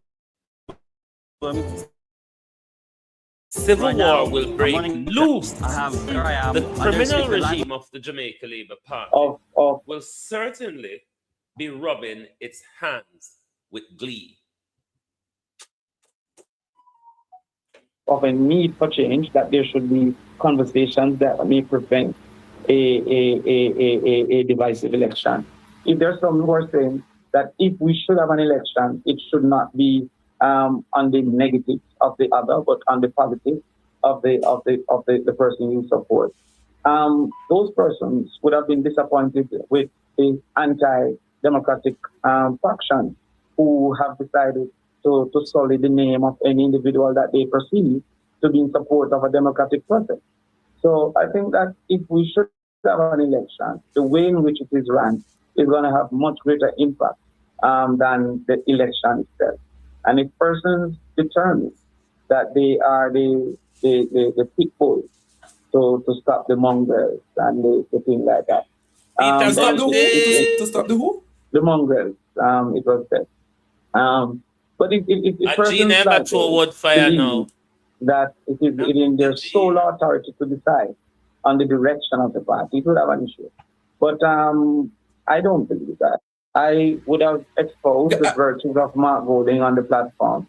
Civil war will break loose. The criminal regime of the Jamaica Labour Party will certainly be rubbing its hands with glee. of a need for change, that there should be conversations that may prevent a divisive election. If there's some who are saying that if we should have an election, it should not be on the negative of the other, but on the positive of the person you support. Those persons would have been disappointed with the anti-democratic faction who have decided to sully the name of any individual that they perceive to be in support of a democratic process. So I think that if we should have an election, the way in which it is run is going to have much greater impact than the election itself. And if persons determine that they are the pit bulls to stop the mongrels and the thing like that. To stop the who? The mongrels, it was said. But if persons never throw wood fire now. That it is in their sole authority to decide on the direction of the party, it would have an issue. But I don't believe that. I would have exposed the virtues of Mark Golding on the platform,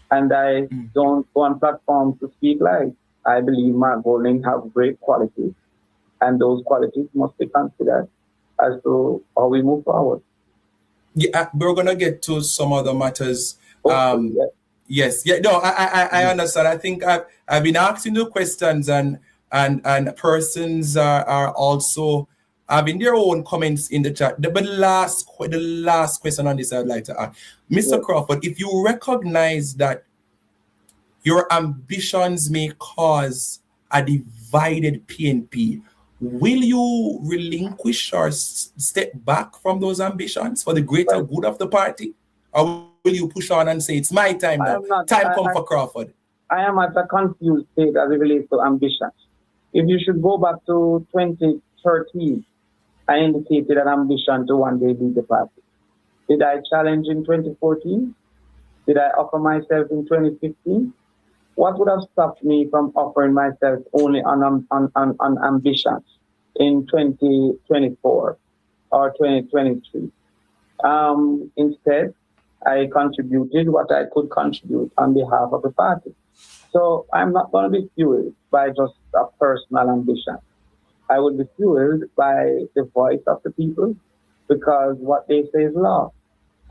and I don't go on platforms to speak lies. I believe Mark Golding have great qualities, and those qualities must be considered as to how we move forward. Yeah, we're gonna get to some other matters. Yes. Yeah. No, I understand. I think I've been asking the questions, and persons are also having their own comments in the chat. But the last question on this I'd like to ask, Mr. Crawford, if you recognize that your ambitions may cause a divided PNP, will you relinquish or step back from those ambitions for the greater good of the party? Or will you push on and say, it's my time now, time come for Crawford? I am at a confused state as it relates to ambitions. If you should go back to 2013, I indicated an ambition to one day lead the party. Did I challenge in 2014? Did I offer myself in 2015? What would have stopped me from offering myself only on ambitions in 2024 or 2023? Instead, I contributed what I could contribute on behalf of the party. So I'm not going to be fueled by just a personal ambition. I will be fueled by the voice of the people, because what they say is law.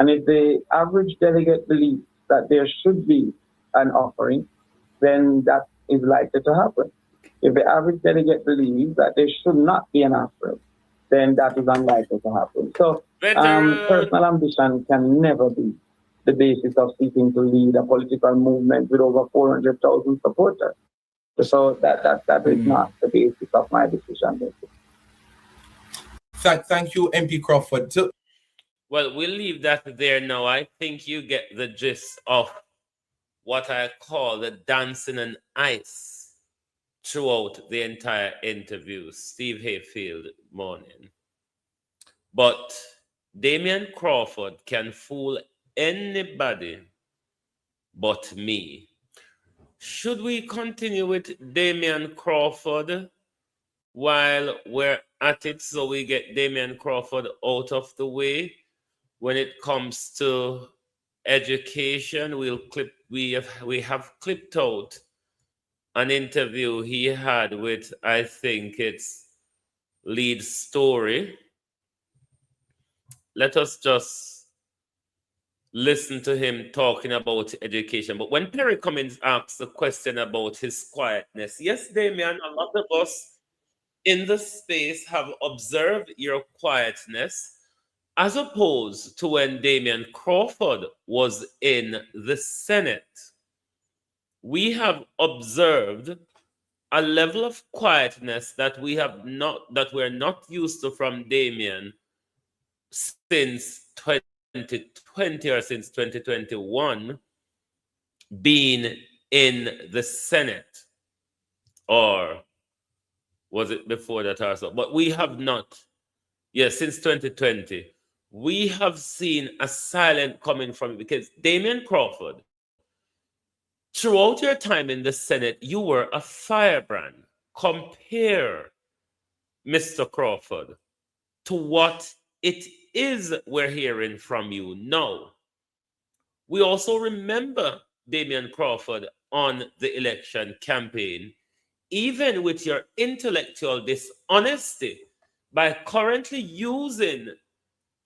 And if the average delegate believes that there should be an offering, then that is likely to happen. If the average delegate believes that there should not be an offering, then that is unlikely to happen. So personal ambition can never be the basis of seeking to lead a political movement with over 400,000 supporters. So that is not the basis of my decision making. Thank you, MP Crawford. Well, we'll leave that there now. I think you get the gist of what I call the dancing on ice throughout the entire interview. Steve Hayfield, morning. But Damian Crawford can fool anybody but me. Should we continue with Damian Crawford while we're at it, so we get Damian Crawford out of the way? When it comes to education, we have clipped out an interview he had with, I think it's Lead Story. Let us just listen to him talking about education. But when Perry Cummings asks a question about his quietness, yes, Damian, a lot of us in the space have observed your quietness, as opposed to when Damian Crawford was in the Senate. We have observed a level of quietness that we're not used to from Damian since 2020 or since 2021, being in the Senate. Or was it before that also? But we have not. Yes, since 2020. We have seen a silence coming from it, because Damian Crawford, throughout your time in the Senate, you were a firebrand. Compare, Mr. Crawford, to what it is we're hearing from you now. We also remember Damian Crawford on the election campaign, even with your intellectual dishonesty, by currently using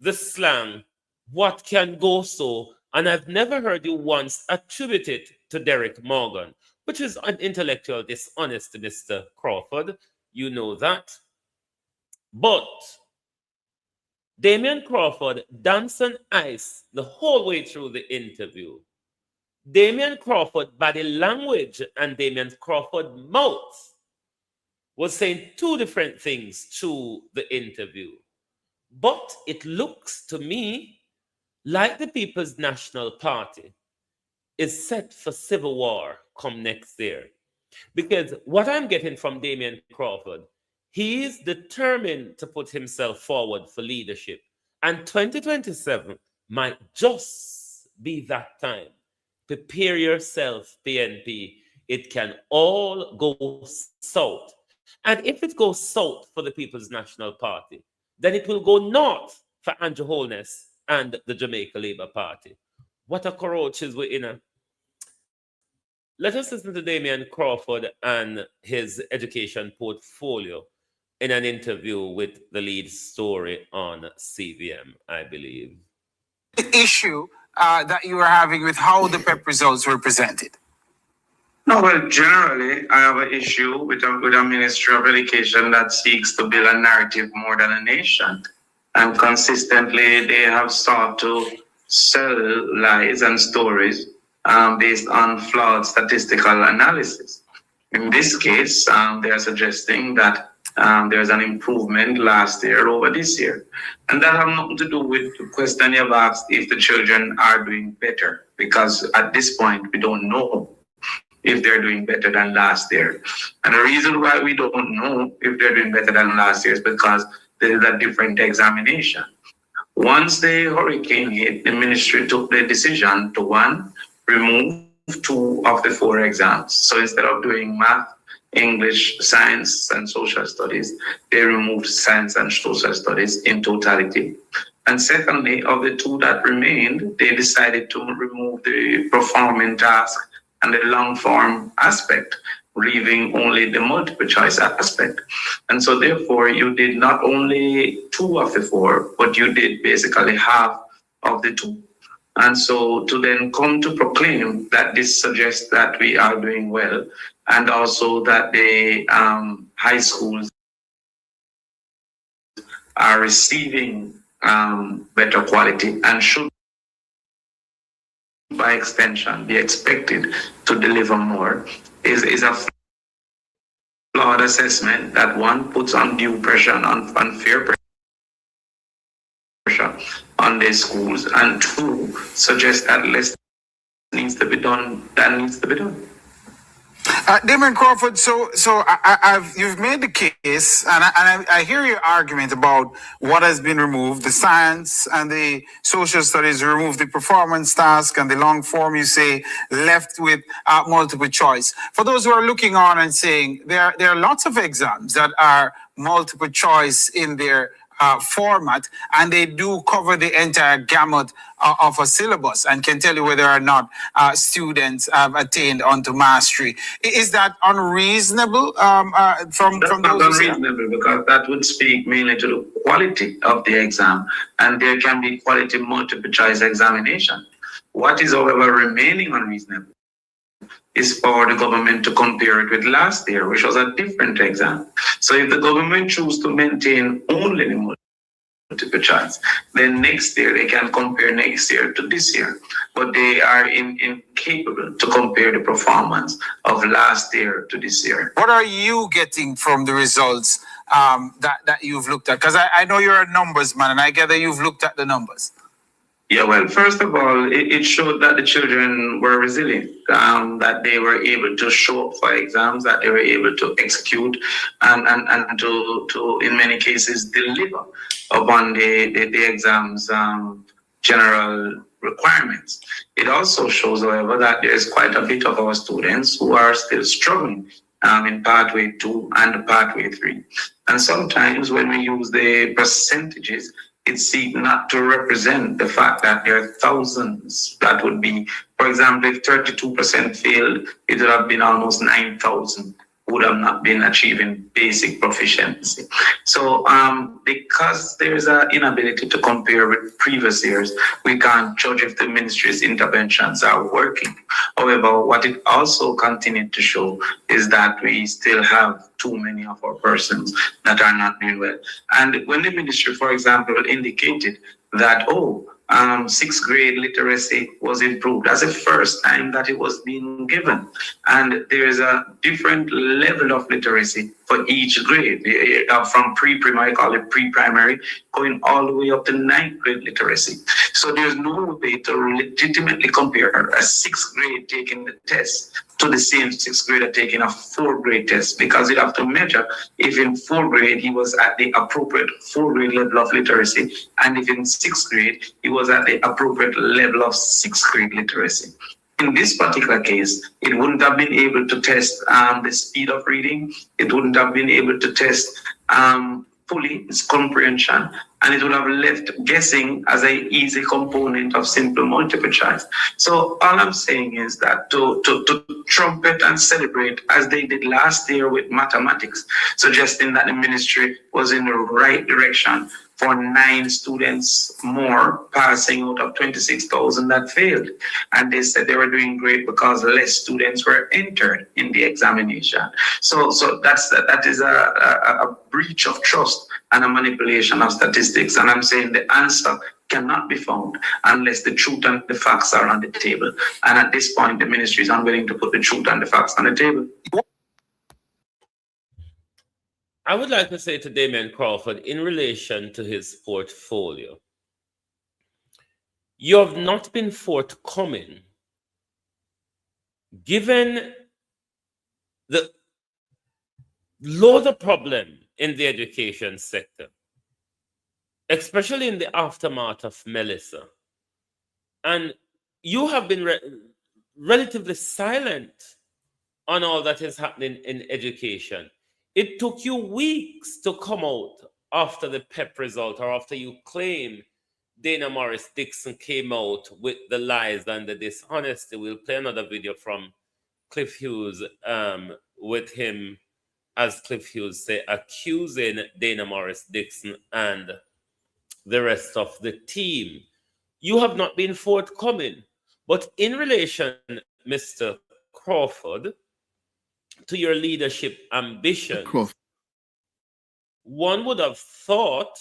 the slang, what can go so, and I've never heard you once attribute it to Derek Morgan, which is an intellectual dishonesty, Mr. Crawford. You know that. But Damian Crawford danced on ice the whole way through the interview. Damian Crawford body language and Damian Crawford mouth was saying two different things through the interview. But it looks to me like the People's National Party is set for civil war come next year. Because what I'm getting from Damian Crawford, he is determined to put himself forward for leadership. And 2027 might just be that time. Prepare yourself, PNP. It can all go south. And if it goes south for the People's National Party, then it will go north for Andrew Holness and the Jamaica Labour Party. What a cockroaches we're in. Let us listen to Damian Crawford and his education portfolio in an interview with the lead story on CVM, I believe. The issue that you were having with how the PEP results were presented? No, well, generally, I have an issue with a Ministry of Education that seeks to build a narrative more than a nation. And consistently, they have sought to sell lies and stories based on flawed statistical analysis. In this case, they are suggesting that there's an improvement last year over this year. And that has nothing to do with the question you've asked if the children are doing better, because at this point, we don't know if they're doing better than last year. And the reason why we don't know if they're doing better than last year is because there is a different examination. Once the hurricane hit, the ministry took the decision to, one, remove 2 of the 4 exams. So instead of doing math, English, science, and social studies, they removed science and social studies in totality. And secondly, of the 2 that remained, they decided to remove the performing task and the long form aspect, leaving only the multiple choice aspect. And so therefore, you did not only 2 of the 4, but you did basically half of the 2. And so to then come to proclaim that this suggests that we are doing well, and also that the high schools are receiving better quality and should, by extension, be expected to deliver more, is a flawed assessment that, one, puts undue pressure and unfair pressure on the schools, and 2, suggests that less needs to be done than needs to be done. Damon Crawford, so you've made the case, and I hear your argument about what has been removed, the science and the social studies, remove the performance task and the long form, you say, left with multiple choice. For those who are looking on and saying there are lots of exams that are multiple choice in their format, and they do cover the entire gamut of a syllabus and can tell you whether or not students have attained onto mastery. Is that unreasonable from That's those not unreasonable, because that would speak mainly to the quality of the exam, and there can be quality multiple choice examination. What is, however, remaining unreasonable is for the government to compare it with last year, which was a different exam. So if the government chooses to maintain only the multiple choice, then next year they can compare next year to this year. But they are incapable to compare the performance of last year to this year. What are you getting from the results that you've looked at? Because I know you're a numbers man, and I gather you've looked at the numbers. Yeah, well, first of all, it showed that the children were resilient, that they were able to show up for exams, that they were able to execute and to in many cases, deliver upon the exams' general requirements. It also shows, however, that there's quite a bit of our students who are still struggling in pathway 2 and pathway 3. And sometimes when we use the percentages, it seeks not to represent the fact that there are thousands that would be, for example, if 32% failed, it would have been almost 9,000 would have not been achieving basic proficiency. So because there's an inability to compare with previous years, we can't judge if the ministry's interventions are working. However, what it also continued to show is that we still have too many of our persons that are not doing well. And when the ministry, for example, indicated that, sixth grade literacy was improved. That's the first time that it was being given. And there is a different level of literacy for each grade, from pre-primary, call it pre-primary, going all the way up to ninth grade literacy. So there's no way to legitimately compare a sixth grade taking the test to the same sixth grader taking a fourth grade test, because you have to measure if in fourth grade he was at the appropriate fourth grade level of literacy, and if in sixth grade he was at the appropriate level of sixth grade literacy. In this particular case, it wouldn't have been able to test the speed of reading. It wouldn't have been able to test fully its comprehension, and it would have left guessing as an easy component of simple multiple choice. So all I'm saying is that to trumpet and celebrate as they did last year with mathematics, suggesting that the ministry was in the right direction for 9 students more passing out of 26,000 that failed. And they said they were doing great because less students were entered in the examination. So that is a breach of trust and a manipulation of statistics. And I'm saying the answer cannot be found unless the truth and the facts are on the table. And at this point, the ministry is unwilling to put the truth and the facts on the table. I would like to say to Damian Crawford, in relation to his portfolio, you have not been forthcoming, given the load of problem in the education sector, especially in the aftermath of Melissa. And you have been relatively silent on all that is happening in education. It took you weeks to come out after the PEP result, or after you claim Dana Morris Dixon came out with the lies and the dishonesty. We'll play another video from Cliff Hughes with him, as Cliff Hughes say, accusing Dana Morris Dixon and the rest of the team. You have not been forthcoming. But in relation, Mr. Crawford, to your leadership ambition, one would have thought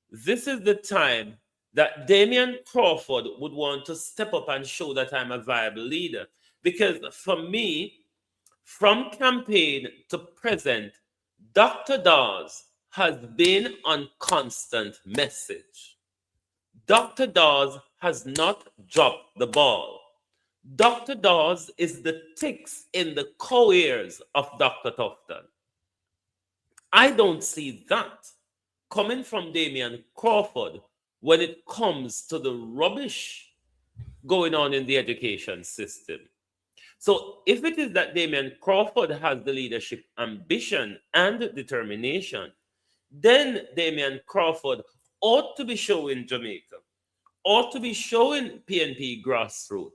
this is the time that Damian Crawford would want to step up and show that I'm a viable leader. Because for me, from campaign to present, Dr. Dawes has been on constant message. Dr. Dawes has not dropped the ball. Dr. Dawes is the ticks in the cow ears of Dr. Tufton. I don't see that coming from Damian Crawford when it comes to the rubbish going on in the education system. So if it is that Damian Crawford has the leadership ambition and determination, then Damian Crawford ought to be showing Jamaica, ought to be showing PNP grassroots,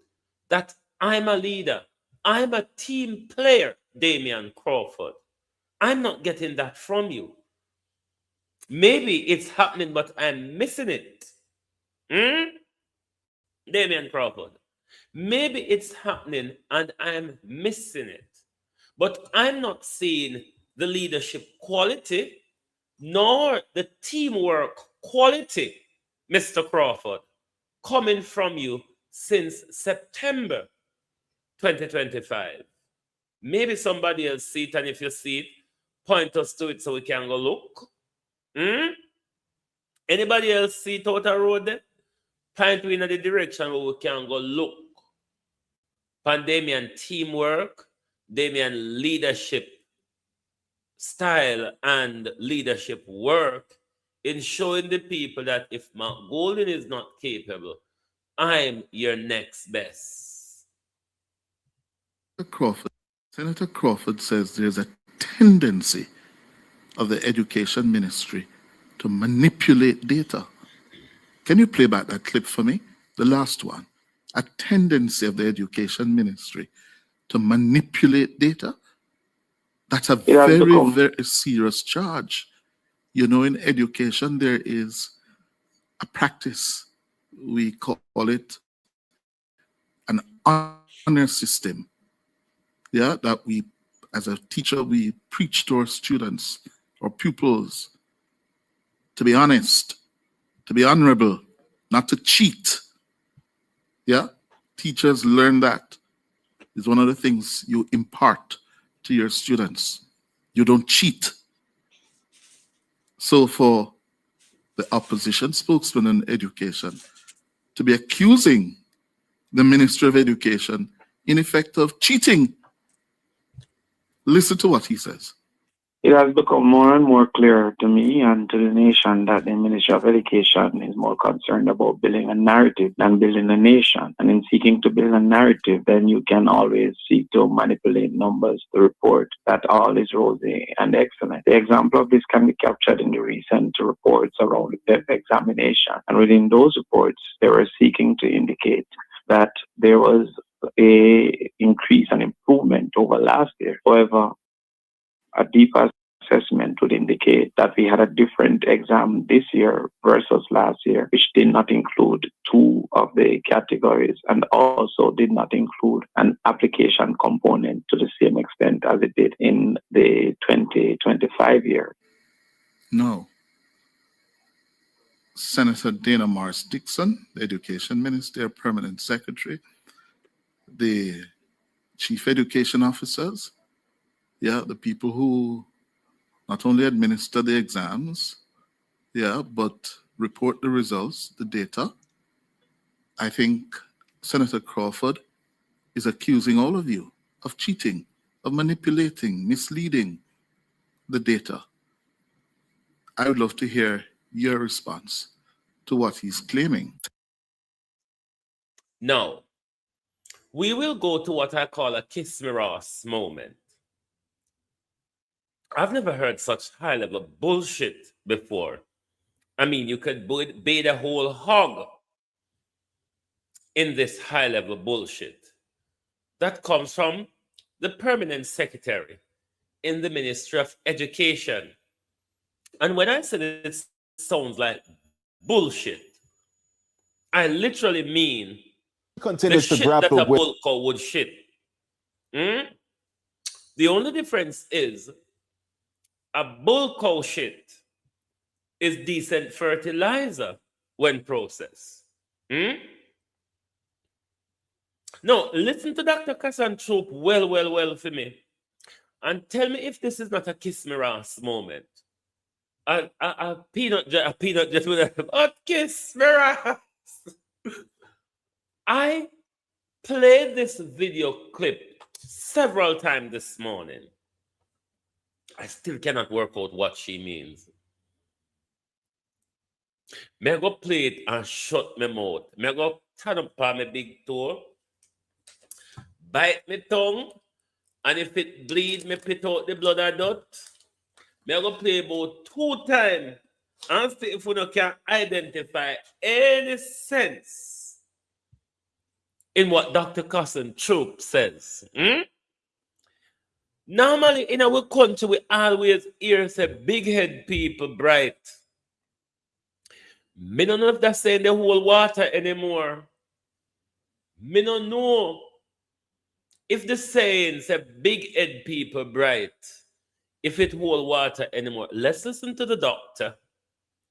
that I'm a leader, I'm a team player, Damian Crawford. I'm not getting that from you. Maybe it's happening, but I'm missing it. Damian Crawford. Maybe it's happening and I'm missing it. But I'm not seeing the leadership quality nor the teamwork quality, Mr. Crawford, coming from you since September 2025. Maybe somebody else see it, and if you see it, point us to it so we can go look. Anybody else see it out the road there? Point we in the direction where we can go look. Damian teamwork, Damian leadership style and leadership work in showing the people that if Mark Golden is not capable, I'm your next best. Senator Crawford says there's a tendency of the education ministry to manipulate data. Can you play back that clip for me? The last one. A tendency of the education ministry to manipulate data. That's a very, very serious charge. You know, in education, there is a practice. We call it an honor system. Yeah, that we, as a teacher, we preach to our students or pupils to be honest, to be honorable, not to cheat. Yeah, teachers learn that. It's one of the things you impart to your students. You don't cheat. So for the opposition spokesman on education to be accusing the Ministry of Education in effect of cheating, listen to what he says. It has become more and more clear to me and to the nation that the Ministry of Education is more concerned about building a narrative than building a nation. And in seeking to build a narrative, then you can always seek to manipulate numbers to report that all is rosy and excellent. The example of this can be captured in the recent reports around the PEP examination. And within those reports, they were seeking to indicate that there was a increase and improvement over last year. However, a deeper assessment would indicate that we had a different exam this year versus last year, which did not include two of the categories and also did not include an application component to the same extent as it did in the 2025 year. No. Senator Dana Morris Dixon, the Education Minister, Permanent Secretary, the Chief Education Officers, yeah, the people who not only administer the exams, yeah, but report the results, the data. I think Senator Crawford is accusing all of you of cheating, of manipulating, misleading the data. I would love to hear your response to what he's claiming. Now, we will go to what I call a kiss me Ross moment. I've never heard such high-level bullshit before. I mean, you could bait a whole hog in this high-level bullshit. That comes from the permanent secretary in the Ministry of Education. And when I said it sounds like bullshit, I literally mean continues the to shit that grapple a with bull cow would shit. The only difference is a bull cow shit is decent fertilizer when processed. No, listen to Dr. Kassan-Troop well for me. And tell me if this is not a kiss me Ross moment. A peanut jet with a kiss me Ross. I played this video clip several times this morning. I still cannot work out what she means. Me go play it and shut my mouth. Me go turn up on my big toe, bite my tongue, and if it bleed, me pit out the blood or dot. Me go play about 2 times and see if we can identify any sense in what Dr. Kassan-Troop says. Normally, in our country, we always hear say big head people bright. Me don't know if that's saying the whole water anymore. Me don't know if the saying say big head people bright, if it hold water anymore. Let's listen to the doctor.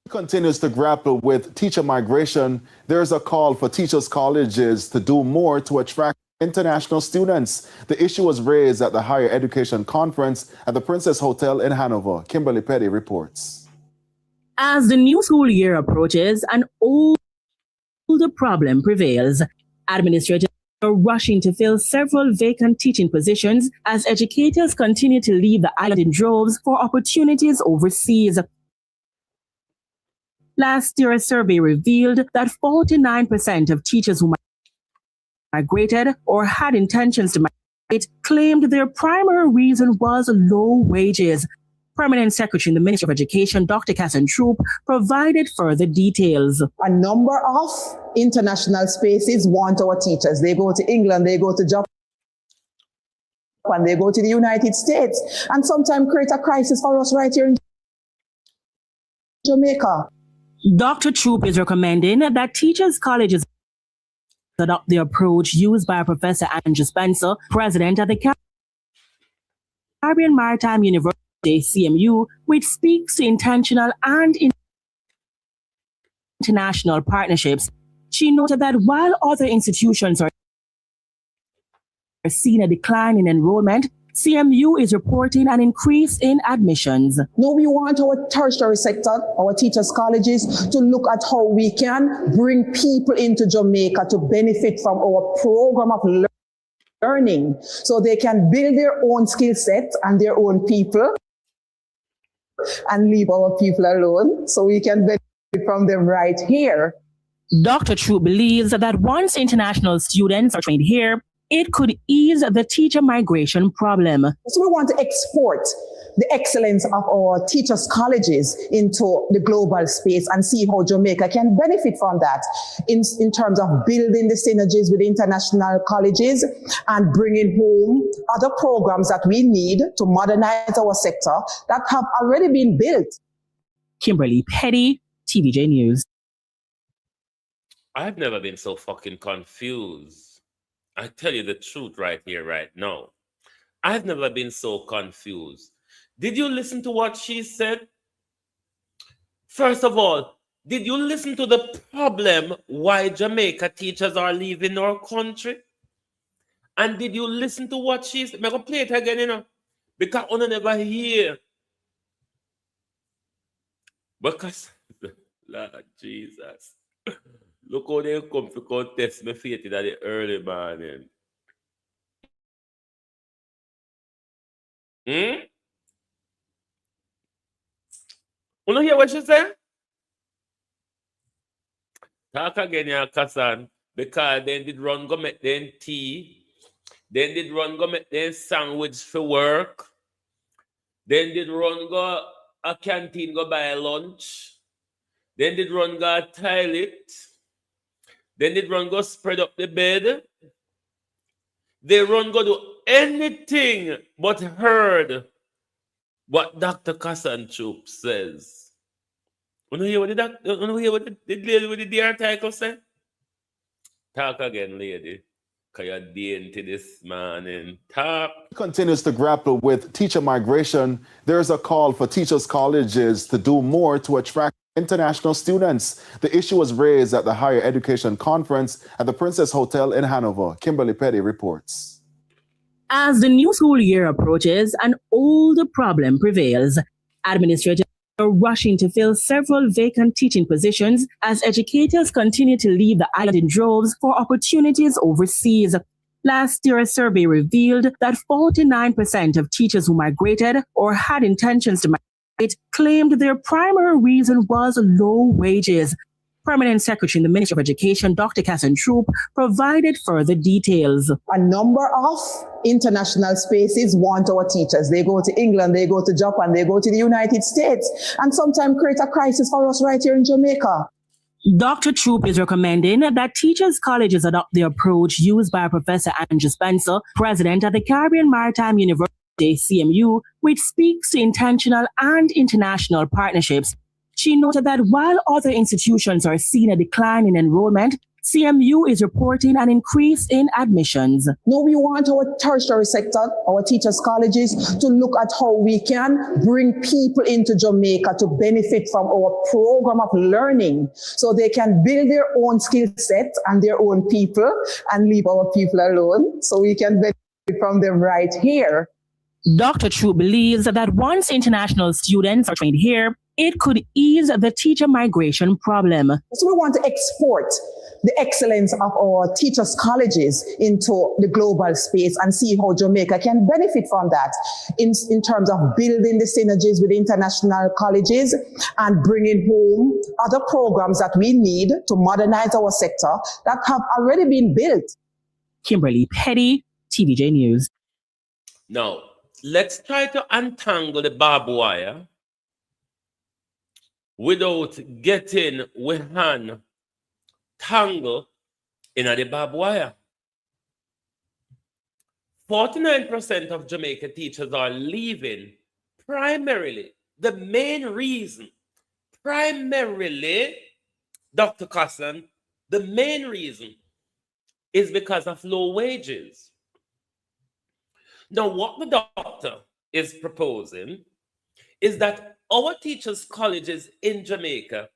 Continues to grapple with teacher migration. There's a call for teachers' colleges to do more to attract international students. The issue was raised at the Higher Education Conference at the Princess Hotel in Hanover. Kimberly Petty reports. As the new school year approaches, an older problem prevails. Administrators are rushing to fill several vacant teaching positions as educators continue to leave the island in droves for opportunities overseas. Last year, a survey revealed that 49% of teachers who migrated or had intentions to migrate claimed their primary reason was low wages. Permanent Secretary in the Ministry of Education, Dr. Cassan Troop, provided further details. A number of international spaces want our teachers. They go to England, they go to Japan, they go to the United States, and sometimes create a crisis for us right here in Jamaica. Dr. Troop is recommending that teachers' colleges adopt the approach used by Professor Andrew Spencer, president of the Caribbean Maritime University, CMU, which speaks to intentional and international partnerships. She noted that while other institutions are seeing a decline in enrollment, CMU is reporting an increase in admissions. No, we want our tertiary sector, our teachers' colleges, to look at how we can bring people into Jamaica to benefit from our program of learning, so they can build their own skill set and their own people and leave our people alone so we can benefit from them right here. Dr. Troop believes that once international students are trained here, it could ease the teacher migration problem. So we want to export the excellence of our teachers' colleges into the global space and see how Jamaica can benefit from that in terms of building the synergies with international colleges and bringing home other programs that we need to modernize our sector that have already been built. Kimberly Petty, TVJ News. I've never been so fucking confused. I tell you the truth right here, right now. I've never been so confused. Did you listen to what she said? First of all, did you listen to the problem why Jamaica teachers are leaving our country? And did you listen to what she said? I'm going to play it again, you know, because I never hear. Because, Lord Jesus. Look how they come to contest me faith in the early morning. You don't hear what she said? Talk again, yeah, Kassan. Because then did run go make them tea. Then did run go make them sandwich for work. Then did run go a canteen go buy lunch. Then did run go a toilet. Then they run go spread up the bed. They run go do anything but heard what Dr. Cassan Troop says. You hear what the lady with the article said? Talk again, lady. Because you're dainty this morning. Talk. Continues to grapple with teacher migration. There's a call for teachers' colleges to do more to attract international students. The issue was raised at the Higher Education Conference at the Princess Hotel in Hanover. Kimberly Petty reports. As the new school year approaches, an old problem prevails. Administrators are rushing to fill several vacant teaching positions as educators continue to leave the island in droves for opportunities overseas. Last year, a survey revealed that 49% of teachers who migrated or had intentions to migrate claimed their primary reason was low wages. Permanent Secretary in the Ministry of Education, Dr. Cassan Troop, provided further details. A number of international spaces want our teachers. They go to England, they go to Japan, they go to the United States, and sometimes create a crisis for us right here in Jamaica. Dr. Troop is recommending that teachers' colleges adopt the approach used by Professor Andrew Spencer, president of the Caribbean Maritime University, CMU, which speaks to intentional and international partnerships. She noted that while other institutions are seeing a decline in enrollment, CMU is reporting an increase in admissions. No, we want our tertiary sector, our teachers' colleges, to look at how we can bring people into Jamaica to benefit from our program of learning, so they can build their own skill set and their own people and leave our people alone, so we can benefit from them right here. Dr. Troop believes that once international students are trained here, it could ease the teacher migration problem. So we want to export the excellence of our teachers' colleges into the global space and see how Jamaica can benefit from that in terms of building the synergies with international colleges and bringing home other programs that we need to modernize our sector that have already been built. Kimberly Petty, TVJ News. No, let's try to untangle the barbed wire without getting with hand tangled in the barbed wire. 49% of Jamaica teachers are leaving primarily. The main reason, primarily, Dr. Cosson, the main reason is because of low wages. Now, what the doctor is proposing is that our teachers' colleges in Jamaica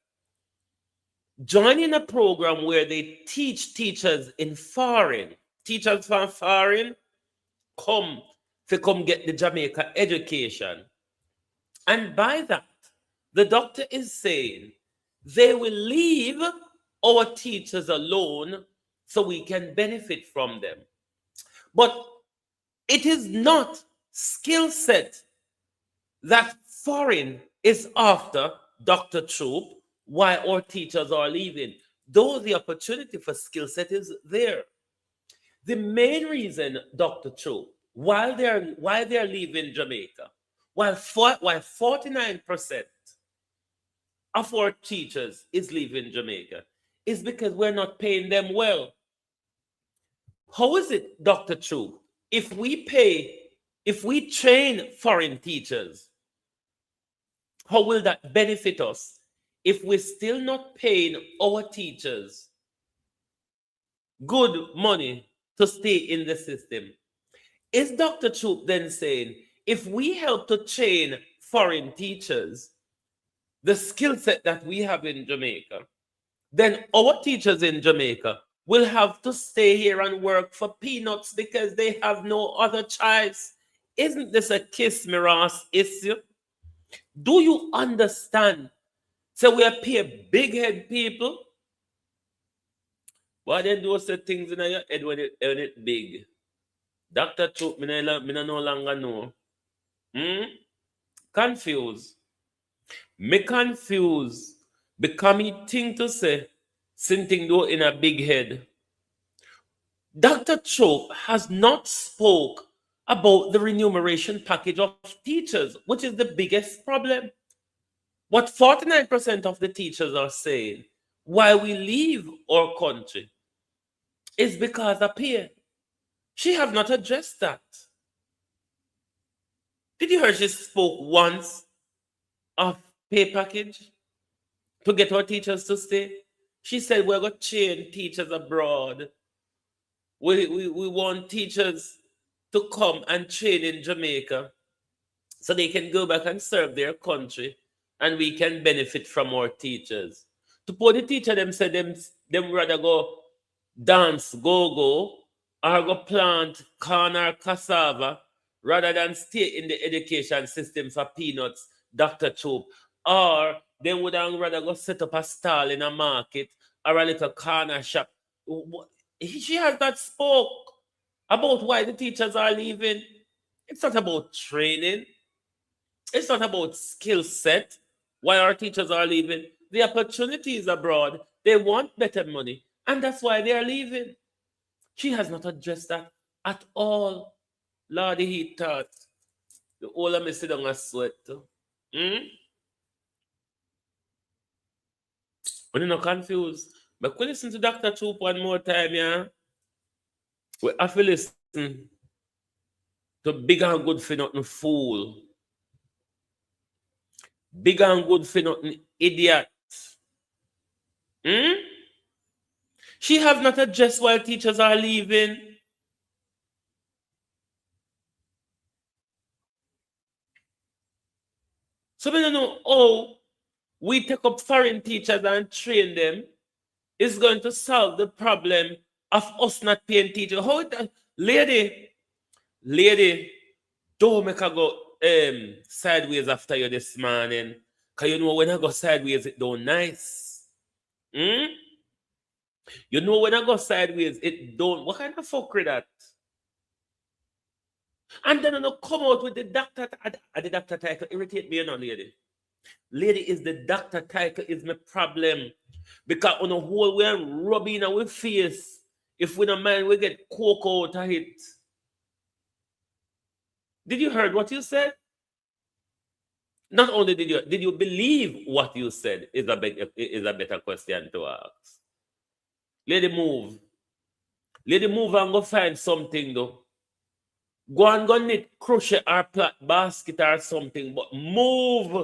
join in a program where they teach teachers in foreign. Teachers from foreign come get the Jamaica education. And by that, the doctor is saying they will leave our teachers alone so we can benefit from them. But it is not skill set that foreign is after, Dr. Troop, why our teachers are leaving. Though the opportunity for skill set is there. The main reason, Dr. Troop, why they're leaving Jamaica, while 49% of our teachers is leaving Jamaica, is because we're not paying them well. How is it, Dr. Troop, if we train foreign teachers, how will that benefit us if we're still not paying our teachers good money to stay in the system? Is Dr. Troop then saying, if we help to train foreign teachers, the skill set that we have in Jamaica, then our teachers in Jamaica will have to stay here and work for peanuts because they have no other choice? Isn't this a kiss me Ross issue? Do you understand? So we are pay big head people. Why they do certain things in your head when it big? Dr. Troop, me no longer know. Confused. Me confused. Becoming thing to say, something do in a big head. Dr. Troop has not spoke about the remuneration package of teachers, which is the biggest problem. What 49% of the teachers are saying why we leave our country is because of pay. She have not addressed that. Did you hear she spoke once of pay package to get our teachers to stay? She said we're going to train teachers abroad. We want teachers to come and train in Jamaica so they can go back and serve their country and we can benefit from our teachers. To put the teacher, them say them rather go dance, go, or go plant corn or cassava rather than stay in the education system for peanuts, Dr. Troop. Or they would rather go set up a stall in a market or a little corner shop. She has not spoke about why the teachers are leaving. It's not about training. It's not about skill set. Why our teachers are leaving. The opportunities abroad. They want better money. And that's why they are leaving. She has not addressed that at all. Lordy, he thought. The whole of me sit down and sweat. When you're not confused. But could listen to Dr. Troop one more time, yeah? We have to listen to big and good for nothing fool. Big and good for nothing idiot. She have not addressed why teachers are leaving. So we don't know how we take up foreign teachers and train them is going to solve the problem of us not paying teachers. How it, lady, don't make her go sideways after you this morning. Because you know when I go sideways, it don't nice. You know when I go sideways, it don't. What kind of fuckery that? And then I come out with the doctor. The doctor title irritate me, you know, lady. Lady is the doctor title is my problem. Because on the whole way rubbing our face. If we don't mind, we get coke out of it. Did you heard what you said? Not only did you believe what you said is a better question to ask. Lady move. Lady move and go find something though. Go and go knit crochet or plait basket or something, but move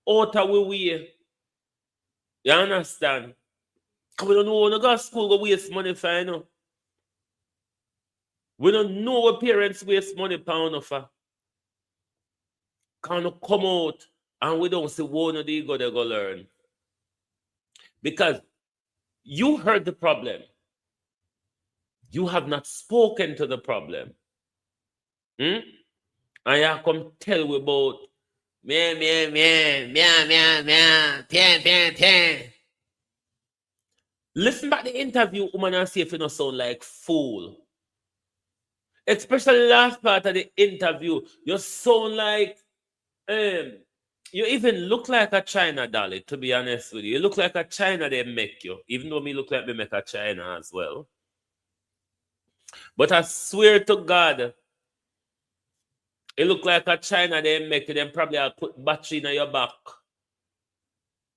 out of the way. You understand? We don't know when you go to school go waste money for, you know. We don't know what parents waste money for. Can't come out and we don't see one of they go learn. Because you heard the problem. You have not spoken to the problem. And you come tell we about pen. Listen back the interview, woman, and see if you don't sound like fool. Especially the last part of the interview, you sound like you even look like a China dolly, to be honest with you. You look like a China they make you, even though me look like me make a China as well. But I swear to God, it look like a China they make you, then probably I'll put battery in your back.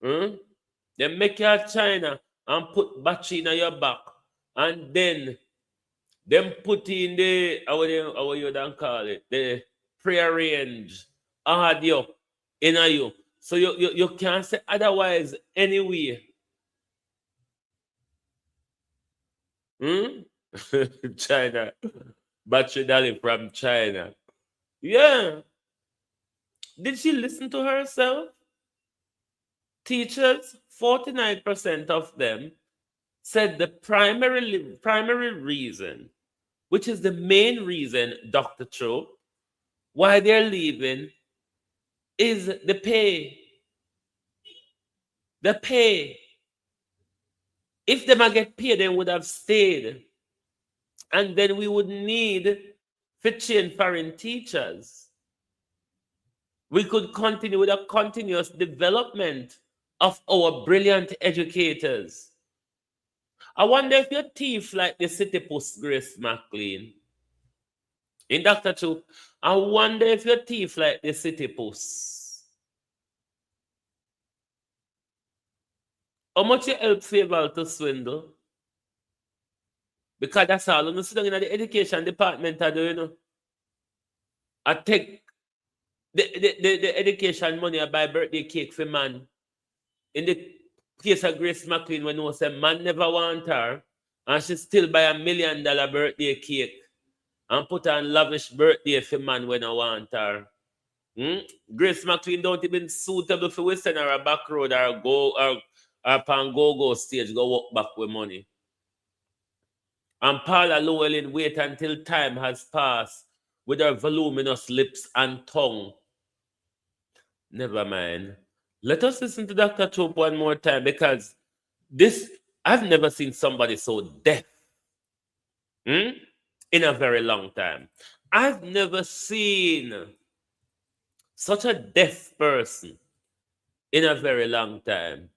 They make you a China and put battery in your back. And then them put in the, how you don't call it, the prearranged audio in you. So you can't say otherwise anyway. China. Battery dolly from China. Yeah. Did she listen to herself? Teachers, 49% of them said the primary reason, which is the main reason, Dr. Cho, why they're leaving is the pay. The pay. If they might get paid, they would have stayed. And then we would need to change foreign teachers. We could continue with a continuous development of our brilliant educators. I wonder if you're thief like the city post Grace McLean. In Dr. Chu, I wonder if you're thief like the city post. How much you help favor to swindle? Because that's all. I'm sitting in the education department, I do, you know. I take the education money, I buy birthday cake for man. In the case of Grace McLean, when you say man never want her, and she still buy $1 million birthday cake and put on lavish birthday for man when I want her. Grace McLean don't even suitable for we send her a back road or go or upon go stage, go walk back with money. And Paula Llewellyn wait until time has passed with her voluminous lips and tongue. Never mind. Let us listen to Dr. Troop one more time, because this, I've never seen somebody so deaf in a very long time. I've never seen such a deaf person in a very long time,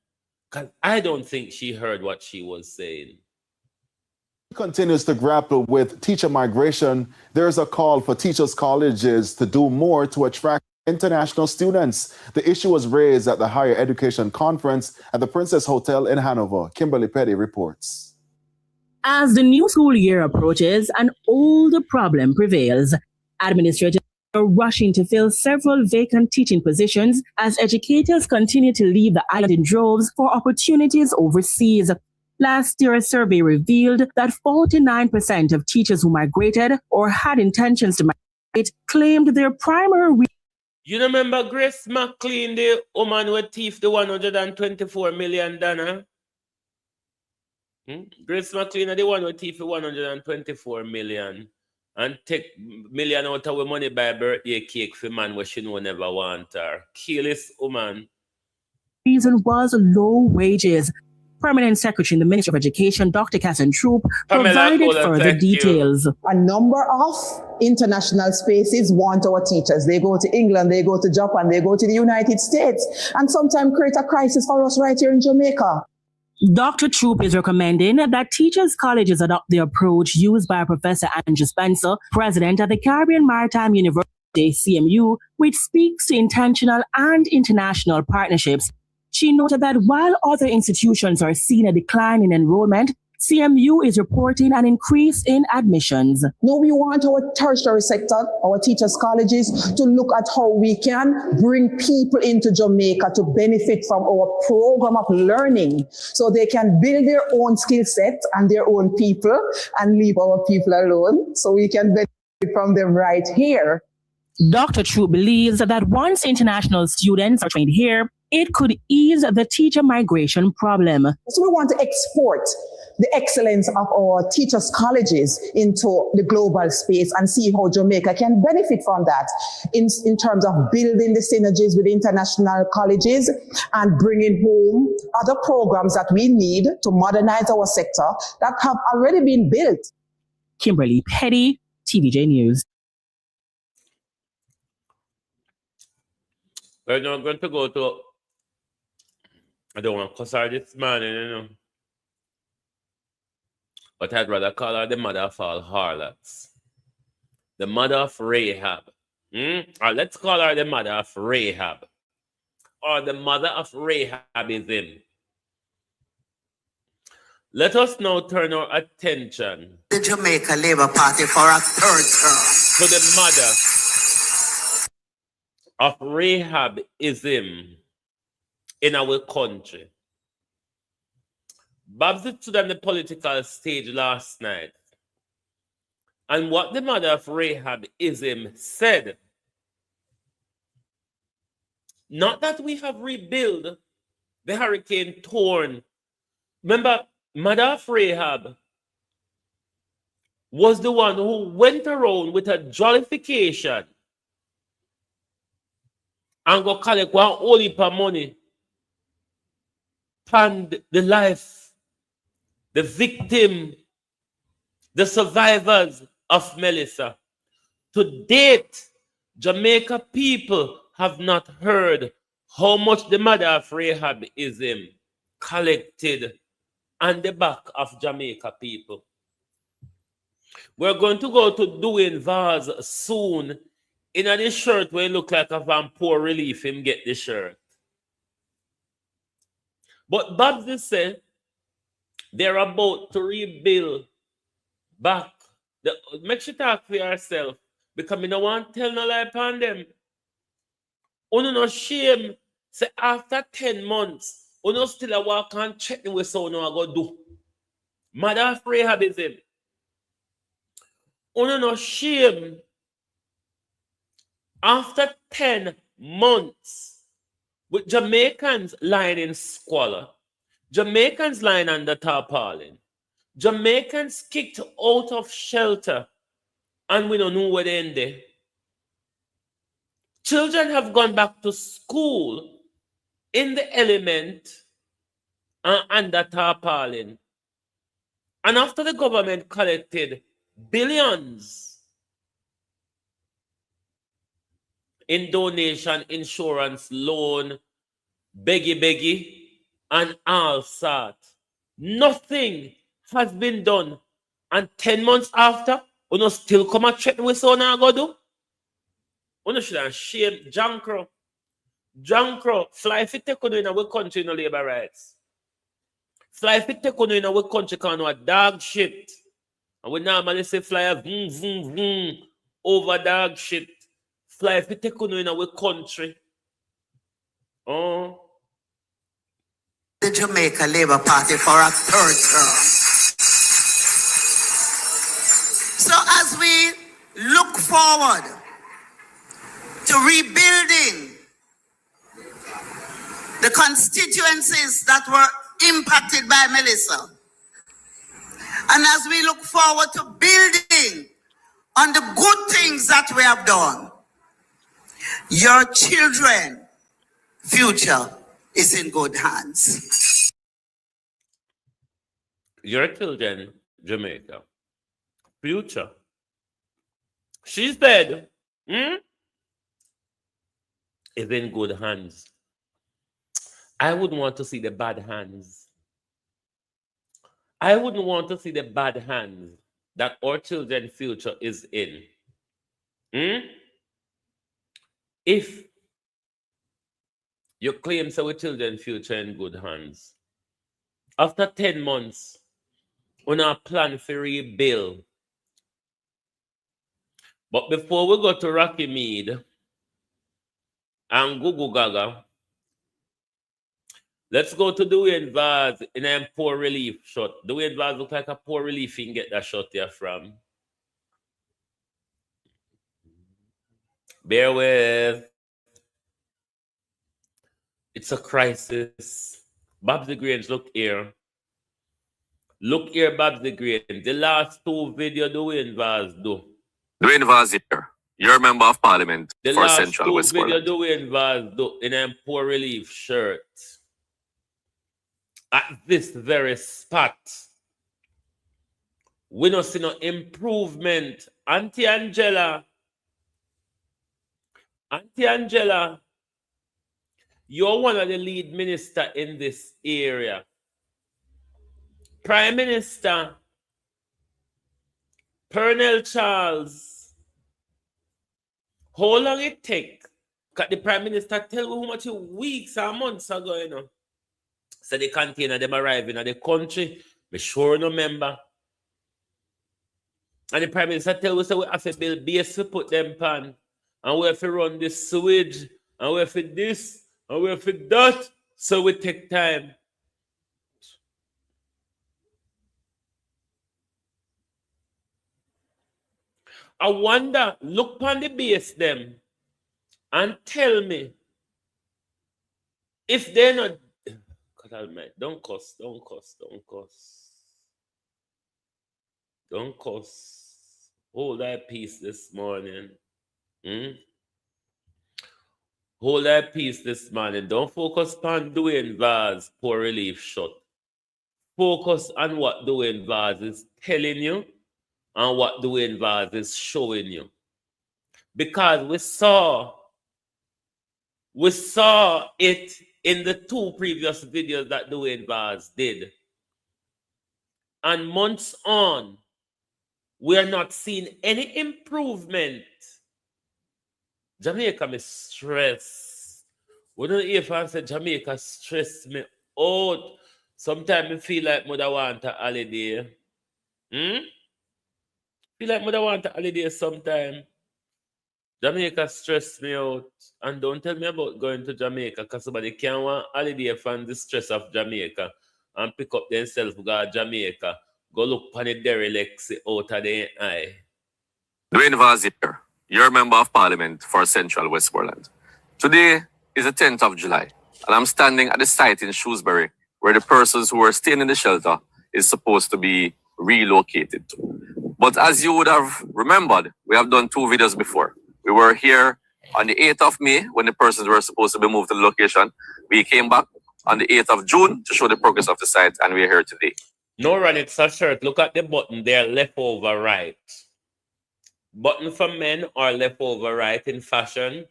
because I don't think she heard what she was saying. Continues to grapple with teacher migration. There's a call for teachers' colleges to do more to attract international students. The issue was raised at the Higher Education Conference at the Princess Hotel in Hanover. Kimberly Petty reports. As the new school year approaches, an older problem prevails. Administrators are rushing to fill several vacant teaching positions as educators continue to leave the island in droves for opportunities overseas. Last year, a survey revealed that 49% of teachers who migrated or had intentions to migrate claimed their primary You remember Grace McLean, the woman who thief the $124 million? Grace McLean, the one who thief the $124 million and take million out of money buy birthday cake for man where she no never want her. Kill this woman. Reason was low wages. Permanent Secretary in the Ministry of Education, Dr. Catherine Troop, provided further details. A number of international spaces want our teachers. They go to England, they go to Japan, they go to the United States, and sometimes create a crisis for us right here in Jamaica. Dr. Troop is recommending that teachers' colleges adopt the approach used by Professor Andrew Spencer, president of the Caribbean Maritime University CMU, which speaks to intentional and international partnerships. She noted that while other institutions are seeing a decline in enrollment, CMU is reporting an increase in admissions. No, we want our tertiary sector, our teachers' colleges, to look at how we can bring people into Jamaica to benefit from our program of learning so they can build their own skill set and their own people and leave our people alone so we can benefit from them right here. Dr. True believes that once international students are trained here, it could ease the teacher migration problem. So we want to export the excellence of our teachers' colleges into the global space and see how Jamaica can benefit from that in terms of building the synergies with international colleges and bringing home other programs that we need to modernize our sector that have already been built. Kimberly Petty, TVJ News. We're not going to go to, I don't want to cuss her this morning, you know. But I'd rather call her the mother of all harlots. The mother of Rahab. Or let's call her the mother of Rahab. Or the mother of Rahabism. Let us now turn our attention the Jamaica Labour Party for a third term. To the mother of Rahabism in our country. Babs stood on the political stage last night, and what the mother of Rahabism said, not that we have rebuilt the hurricane-torn. Remember, mother of Rahab was the one who went around with a jollification and go collect one whole heap of money and the life, the victim, the survivors of Melissa. To date, Jamaica people have not heard how much the mother of Rahabism collected on the back of Jamaica people. We're going to go to doing Vaz soon. In this shirt, where it look like a van poor relief, him get the shirt. But Babs said they're about to rebuild back. Make sure talk for yourself, because I don't want to tell no lie upon them. Uno no shame. Say after 10 months, uno still a walk and check with so no I go do. Mother of Rahabism. Uno no shame. After 10 months, with Jamaicans lying in squalor, Jamaicans lying under tarpaulin, Jamaicans kicked out of shelter, and we don't know where they end there. Children have gone back to school in the element and under tarpaulin. And after the government collected billions in donation, insurance, loan, beggy, and all sort, nothing has been done. And 10 months after, we still come and check with so now go do. We should have shame. Jankro, fly fit take on in our country no labor rights. Fly fit take on in our country can no dog shit. And we normally say fly a vroom, vroom, vroom over dog shit. Fly fit take on in our country. Oh. The Jamaica Labour Party for a third term. So as we look forward to rebuilding the constituencies that were impacted by Melissa, and as we look forward to building on the good things that we have done, your children's future is in good hands. Your children, Jamaica, future. She said, is in good hands. I wouldn't want to see the bad hands. I wouldn't want to see the bad hands that our children's future is in. If you claim so with children future in good hands, after 10 months, on our plan for rebuild. But before we go to Rocky Mead and Gugu Gaga, let's go to Dwayne Vaz in a poor relief shot. Dwayne Vaz look like a poor relief you can get that shot there from. Bear with. It's a crisis. Babs the Grange, look here. Look here, Babs the Grange. The last two video Dwayne Vaz do. Dwayne Vaz here. You're a member of parliament for Central Westmoreland. The last two video Dwayne Vaz do in a poor relief shirt. At this very spot, we don't see no improvement. Auntie Angela, you're one of the lead minister in this area. Prime Minister Pernell Charles, how long it take? Because the Prime Minister tell you how much weeks or months ago, you know. So the container them arriving at the country, me sure no member. And the Prime Minister tell us so we have to build base to put them pan. And we have to run this sewage, and we have to this, and we have to that. So we take time. I wonder, look on the base them and tell me if they're not. Don't cuss. Hold that peace this morning. Hold that peace this morning. Don't focus on Dwayne Vaz poor relief shot. Focus on what Dwayne Vaz is telling you and what Dwayne Vaz is showing you. Because we saw it in the two previous videos that Dwayne Vaz did. And months on, we are not seeing any improvement. Jamaica me stress. We don't hear fans say Jamaica stress me out. Sometimes I feel like mother want a holiday. Feel like mother want a holiday sometime. Jamaica stress me out. And don't tell me about going to Jamaica because somebody can't want a holiday from the stress of Jamaica and pick up themselves, go to Jamaica, go look on the derelicts out of their eye. Dwayne Vaz here. You're a member of parliament for Central Westmoreland. Today is the 10th of July, and I'm standing at the site in Shrewsbury where the persons who are staying in the shelter is supposed to be relocated to. But as you would have remembered, we have done two videos before. We were here on the 8th of May when the persons were supposed to be moved to the location. We came back on the 8th of June to show the progress of the site, and we're here today. NaRRA, it's a shirt. Look at the button there, left over right. Button for men are left over right in fashion.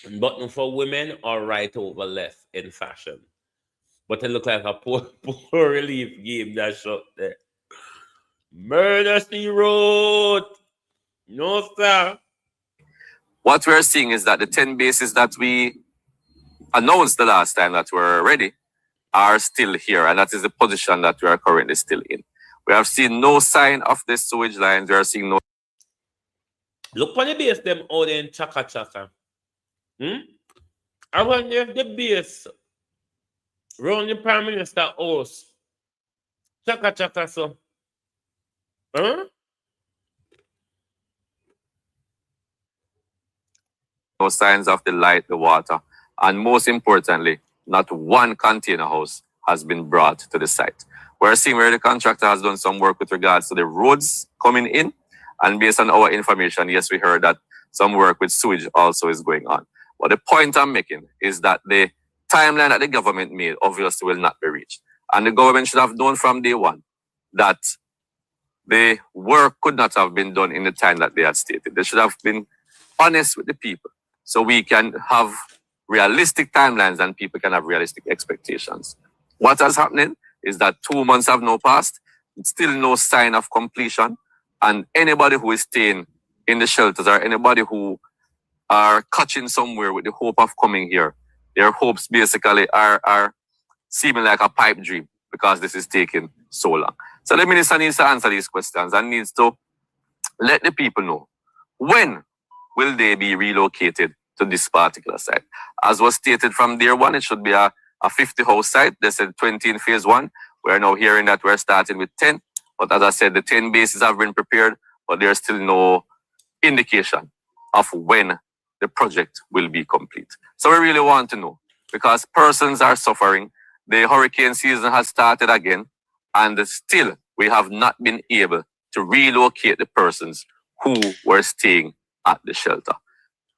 And button for women are right over left in fashion. But it look like a poor relief game that shot there. Murder she wrote. No, sir. What we're seeing is that the 10 bases that we announced the last time that were ready are still here. And that is the position that we are currently still in. We have seen no sign of the sewage lines. We are seeing no. Look on the base them out in Chaka Chaka. I wonder if the base around the Prime Minister house. Chaka Chaka so. No signs of the light, the water, and most importantly, not one container house has been brought to the site. We're seeing where the contractor has done some work with regards to the roads coming in, and based on our information, yes, we heard that some work with sewage also is going on. But the point I'm making is that the timeline that the government made obviously will not be reached. And the government should have known from day one that the work could not have been done in the time that they had stated. They should have been honest with the people so we can have realistic timelines and people can have realistic expectations. What is happening is that 2 months have now passed, still no sign of completion, and anybody who is staying in the shelters or anybody who are catching somewhere with the hope of coming here. Their hopes basically are seeming like a pipe dream because this is taking so long. So the minister needs to answer these questions and needs to let the people know when will they be relocated to this particular site. As was stated from day one, it should be a 50 house site. They said 20 in phase one. We're now hearing that we're starting with 10. But as I said, the 10 bases have been prepared, but there's still no indication of when the project will be complete. So we really want to know because persons are suffering. The hurricane season has started again, and still we have not been able to relocate the persons who were staying at the shelter.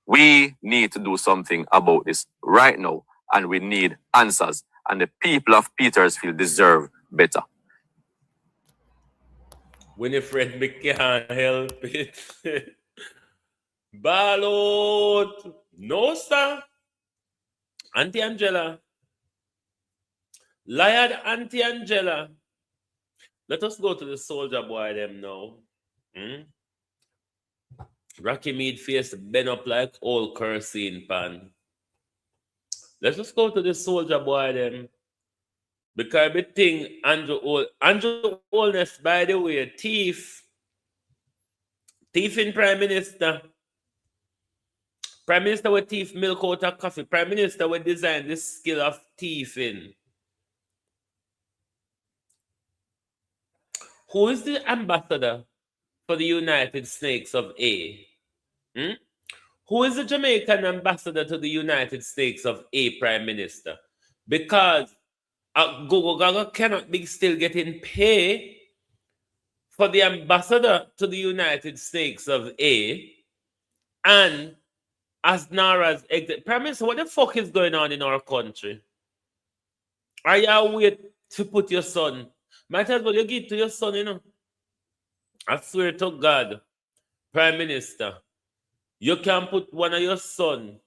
We need to do something about this right now, and we need answers. And the people of Petersfield deserve better. Winifred, me can't help it. Ballot. No, sir. Auntie Angela. Liar Auntie Angela. Let us go to the soldier boy them now. Rocky Mead face bend up like old kerosene pan. Let's just go to the soldier boy them. Because I think Andrew Holness, by the way, thief in Prime Minister. Prime Minister will thief milk out of coffee. Prime Minister will design this skill of thieving. Who is the ambassador for the United States of A? Who is the Jamaican ambassador to the United States of A, Prime Minister? Because Gogo Gaga cannot be still getting paid for the ambassador to the United States of A, and as NaRRA's exit. Prime Minister, what the fuck is going on in our country? Are you wait to put your son? Might as well you give it to your son, you know. I swear to God, Prime Minister, you can put one of your son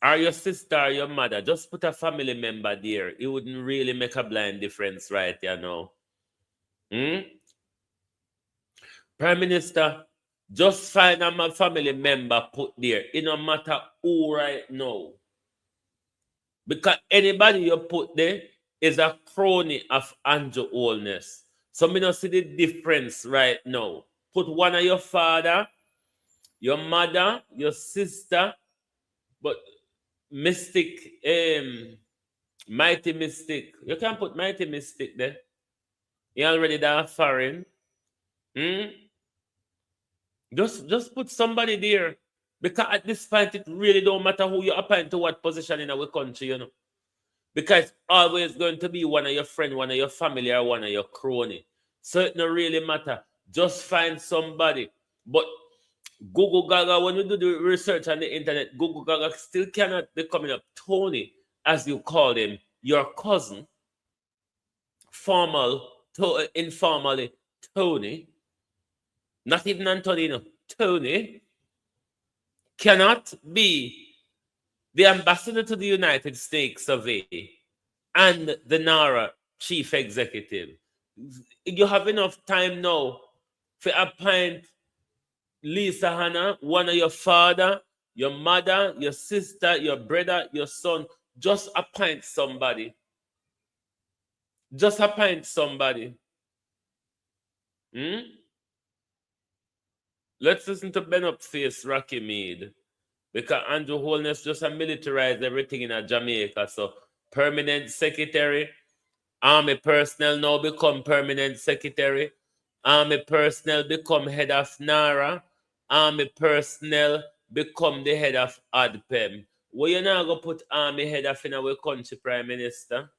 or your sister or your mother, just put a family member there. It wouldn't really make a blind difference right there now. Prime Minister, just find a family member put there. It no matter who right now. Because anybody you put there is a crony of Andrew Holness. So me not see the difference right now. Put one of your father, your mother, your sister, but Mystic, Mighty Mystic. You can put Mighty Mystic there. You already there foreign. Just put somebody there. Because at this point, it really don't matter who you appoint to what position in our country, you know. Because it's always going to be one of your friends, one of your family, or one of your crony. So it don't really matter. Just find somebody. But Google Gaga, when we do the research on the internet, Google Gaga still cannot be coming up. Tony, as you call him, your cousin, informally, Tony, not even Antonino, Tony, cannot be the ambassador to the United States of A and the NaRRA chief executive. You have enough time now to appoint Lisa Hannah, one of your father, your mother, your sister, your brother, your son. Just appoint somebody. Just appoint somebody. Let's listen to Ben Upface, Rocky Mead. Because Andrew Holness just militarized everything in Jamaica. So permanent secretary, army personnel now become permanent secretary. Army personnel become head of NaRRA. Army personnel become the head of ADPEM. Where you now go put army head of in our country, Prime Minister?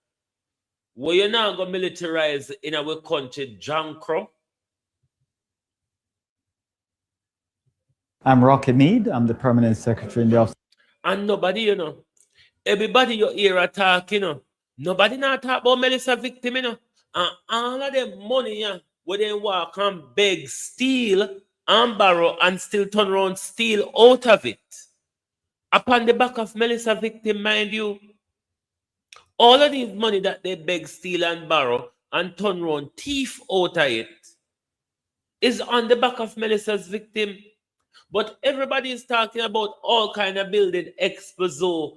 Where you now go militarize in our country, John Crow? I'm Rocky Mead. I'm the permanent secretary in the office. And nobody, you know. Everybody you hear a talk, you know. Nobody now talk about Melissa victim, you know. And all of them money, yeah, where they walk and beg, steal, and borrow, and still turn around, steal out of it. Upon the back of Melissa victim, mind you, all of these money that they beg, steal, and borrow, and turn around, thief out of it, is on the back of Melissa's victim. But everybody is talking about all kind of building, exposo,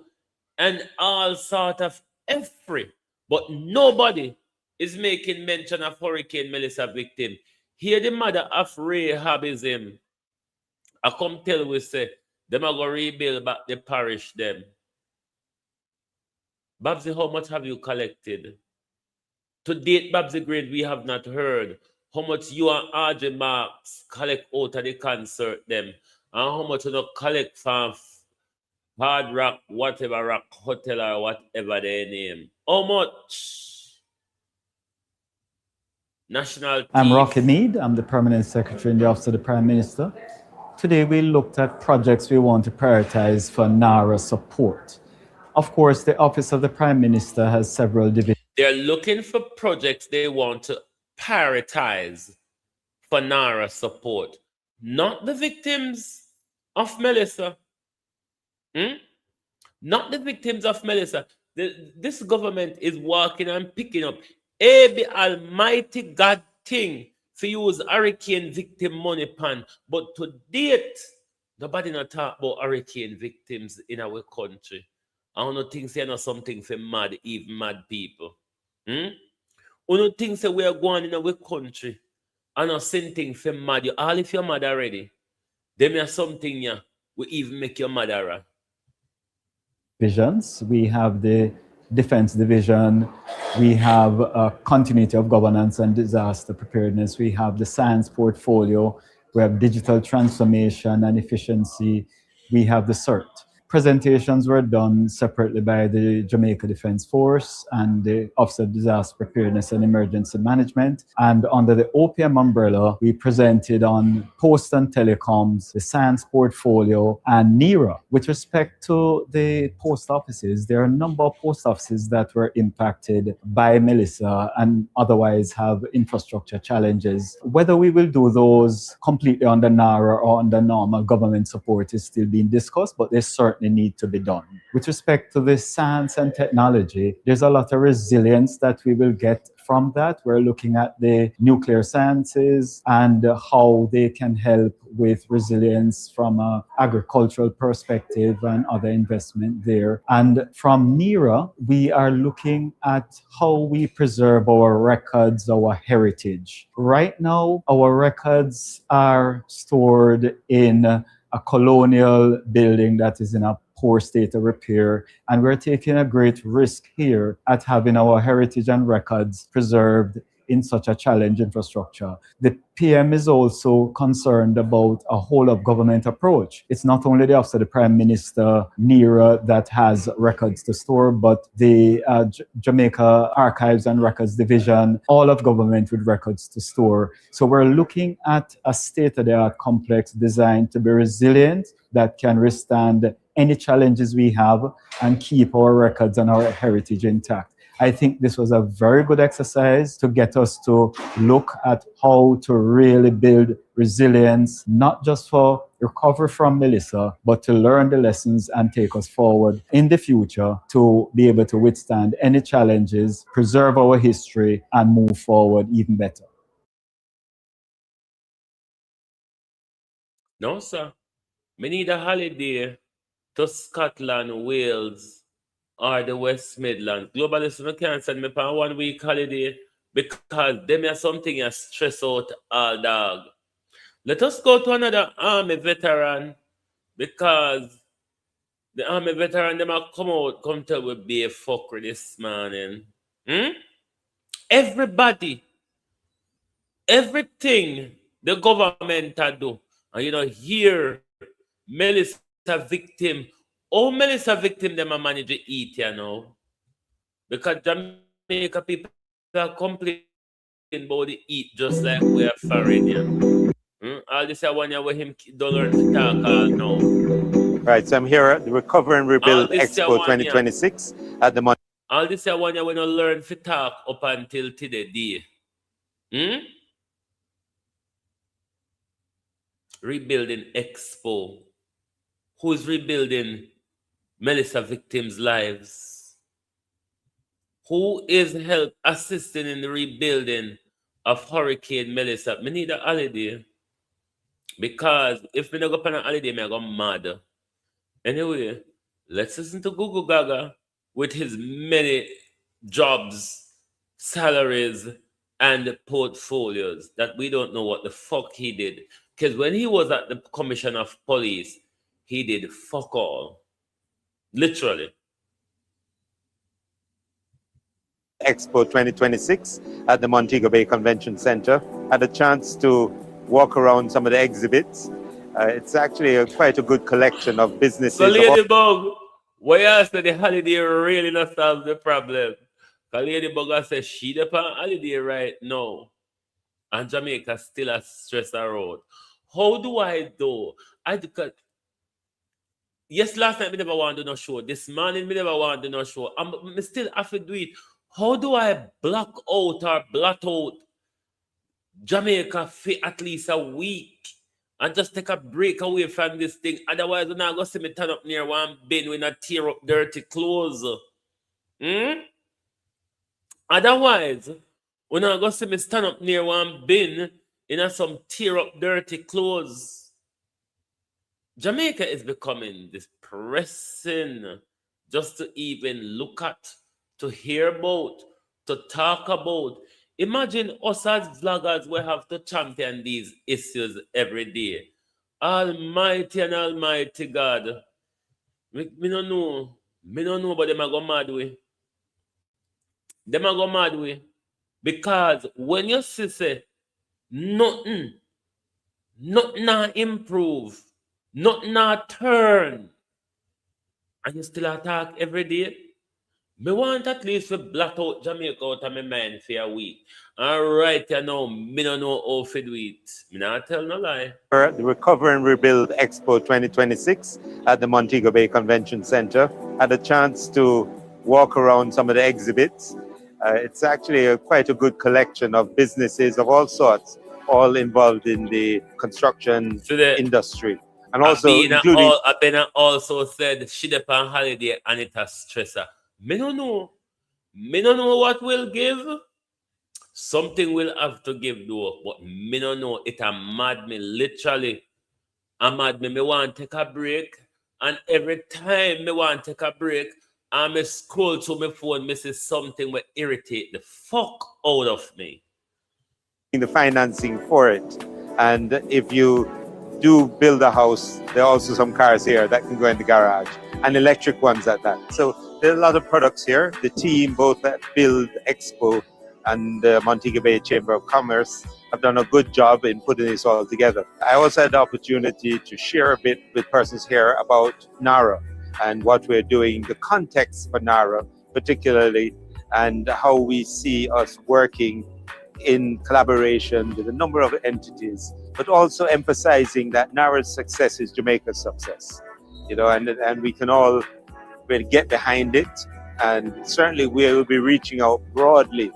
and all sort of every. But nobody is making mention of Hurricane Melissa victim. Here the mother of Rahabism. I come tell we say, them are going to rebuild back the parish them. Babsy, how much have you collected? To date, Babsy Grade, we have not heard how much you and RJ Marks collect out of the concert them, and how much you know collect from Hard Rock, whatever rock, hotel or whatever they name. How much? National Thief. I'm Rocky Mead. I'm the Permanent Secretary in the Office of the Prime Minister. Today we looked at projects we want to prioritize for NaRRA support. Of course, the Office of the Prime Minister has several divisions. They're looking for projects they want to prioritize for NaRRA support, not the victims of Melissa. Not the victims of Melissa. This government is walking and picking up every almighty God thing to use hurricane victim money pan. But to date, nobody not talk about hurricane victims in our country. I don't think say no something for mad, even mad people. I don't think say we are going in our country. I know something for mad. You all if you're mad already, them are something yeah, we even make your mad already. Divisions. We have the Defense Division, we have continuity of governance and disaster preparedness, we have the science portfolio, we have digital transformation and efficiency, we have the CERT. Presentations were done separately by the Jamaica Defense Force and the Office of Disaster Preparedness and Emergency Management. And under the OPM umbrella, we presented on post and telecoms, the science portfolio, and NaRRA. With respect to the post offices, there are a number of post offices that were impacted by Melissa and otherwise have infrastructure challenges. Whether we will do those completely under NaRRA or under normal government support is still being discussed, but they certainly need to be done. With respect to the science and technology, there's a lot of resilience that we will get from that. We're looking at the nuclear sciences and how they can help with resilience from an agricultural perspective and other investment there. And from NaRRA, we are looking at how we preserve our records, our heritage. Right now, our records are stored in a colonial building that is in a poor state of repair, and we're taking a great risk here at having our heritage and records preserved in such a challenged infrastructure. The PM is also concerned about a whole of government approach. It's not only the Office of the Prime Minister, NaRRA, that has records to store, but the Jamaica Archives and Records Division, all of government with records to store. So we're looking at a state-of-the-art complex designed to be resilient, that can withstand any challenges we have and keep our records and our heritage intact. I think this was a very good exercise to get us to look at how to really build resilience, not just for recovery from Melissa, but to learn the lessons and take us forward in the future to be able to withstand any challenges, preserve our history, and move forward even better. No, sir. Me need a holiday to Scotland, Wales, or the West Midlands. Globalists can't send me for a 1 week holiday because them are something you stress out all dog. Let us go to another army veteran because the army veteran them are come tell we be a fucker this morning. Everybody, everything the government do, and you know here Melissa victim. Oh, Melissa victim them a manage to eat, you know. Because Jamaica people are complaining about the eat just like we are foreign, yeah. All this one year where him don't learn to talk all now. Right, so I'm here at the Recover and Rebuild Expo 2026 at the moment. All this one year we don't learn to talk up until today. Rebuilding Expo. Who's rebuilding Melissa victims' lives? Who is assisting in the rebuilding of Hurricane Melissa? Me need a holiday. Because if me not go on a holiday, me I go mad. Anyway, let's listen to Google Gaga with his many jobs, salaries, and portfolios that we don't know what the fuck he did. Because when he was at the Commission of Police, he did fuck all. Literally. Expo 2026 at the Montego Bay Convention Center. Had a chance to walk around some of the exhibits. It's actually quite a good collection of businesses. So Ladybug, why ask that the holiday really not solve the problem? Because Ladybug says she up on holiday right now. And Jamaica still a stress around. How do I do? Yes, last night we never want to do no show. This morning we never want to do no show. I still have to do it. How do I block out or blot out Jamaica for at least a week and just take a break away from this thing? Otherwise, we're not going to see me turn up near one bin when I tear up dirty clothes. Otherwise, we're not going to see me stand up near one bin in some tear up dirty clothes. Jamaica is becoming depressing just to even look at, to hear about, to talk about. Imagine us as vloggers, we have to champion these issues every day. Almighty and Almighty God. Me don't know. Me don't know, but them a go mad way. Them a go mad way. Because when you see say, nothing improve, nothing turn, and you still attack every day, me want at least to blot out Jamaica out of my mind for a week. All right, you know, me don't know how to do it. Me not tell no lie. The Recover and Rebuild Expo 2026 at the Montego Bay Convention Center. Had a chance to walk around some of the exhibits. It's actually quite a good collection of businesses of all sorts, all involved in the construction industry. And also, Abena also said she up on holiday and it a stressor. Me don't know. Me don't know what will give. Something will have to give though, but me don't know. It a mad me, literally. A mad me. Me want to take a break, and every time me want to take a break, I me scroll to my phone, me see something will irritate the fuck out of me. The financing for it, and if you do build a house, there are also some cars here that can go in the garage, and electric ones at that. So there are a lot of products here. The team, both at Build Expo and the Montego Bay Chamber of Commerce, have done a good job in putting this all together. I also had the opportunity to share a bit with persons here about NaRRA and what we're doing, the context for NaRRA particularly, and how we see us working in collaboration with a number of entities, but also emphasizing that NaRRA's success is Jamaica's success, you know, and we can all really get behind it. And certainly we will be reaching out broadly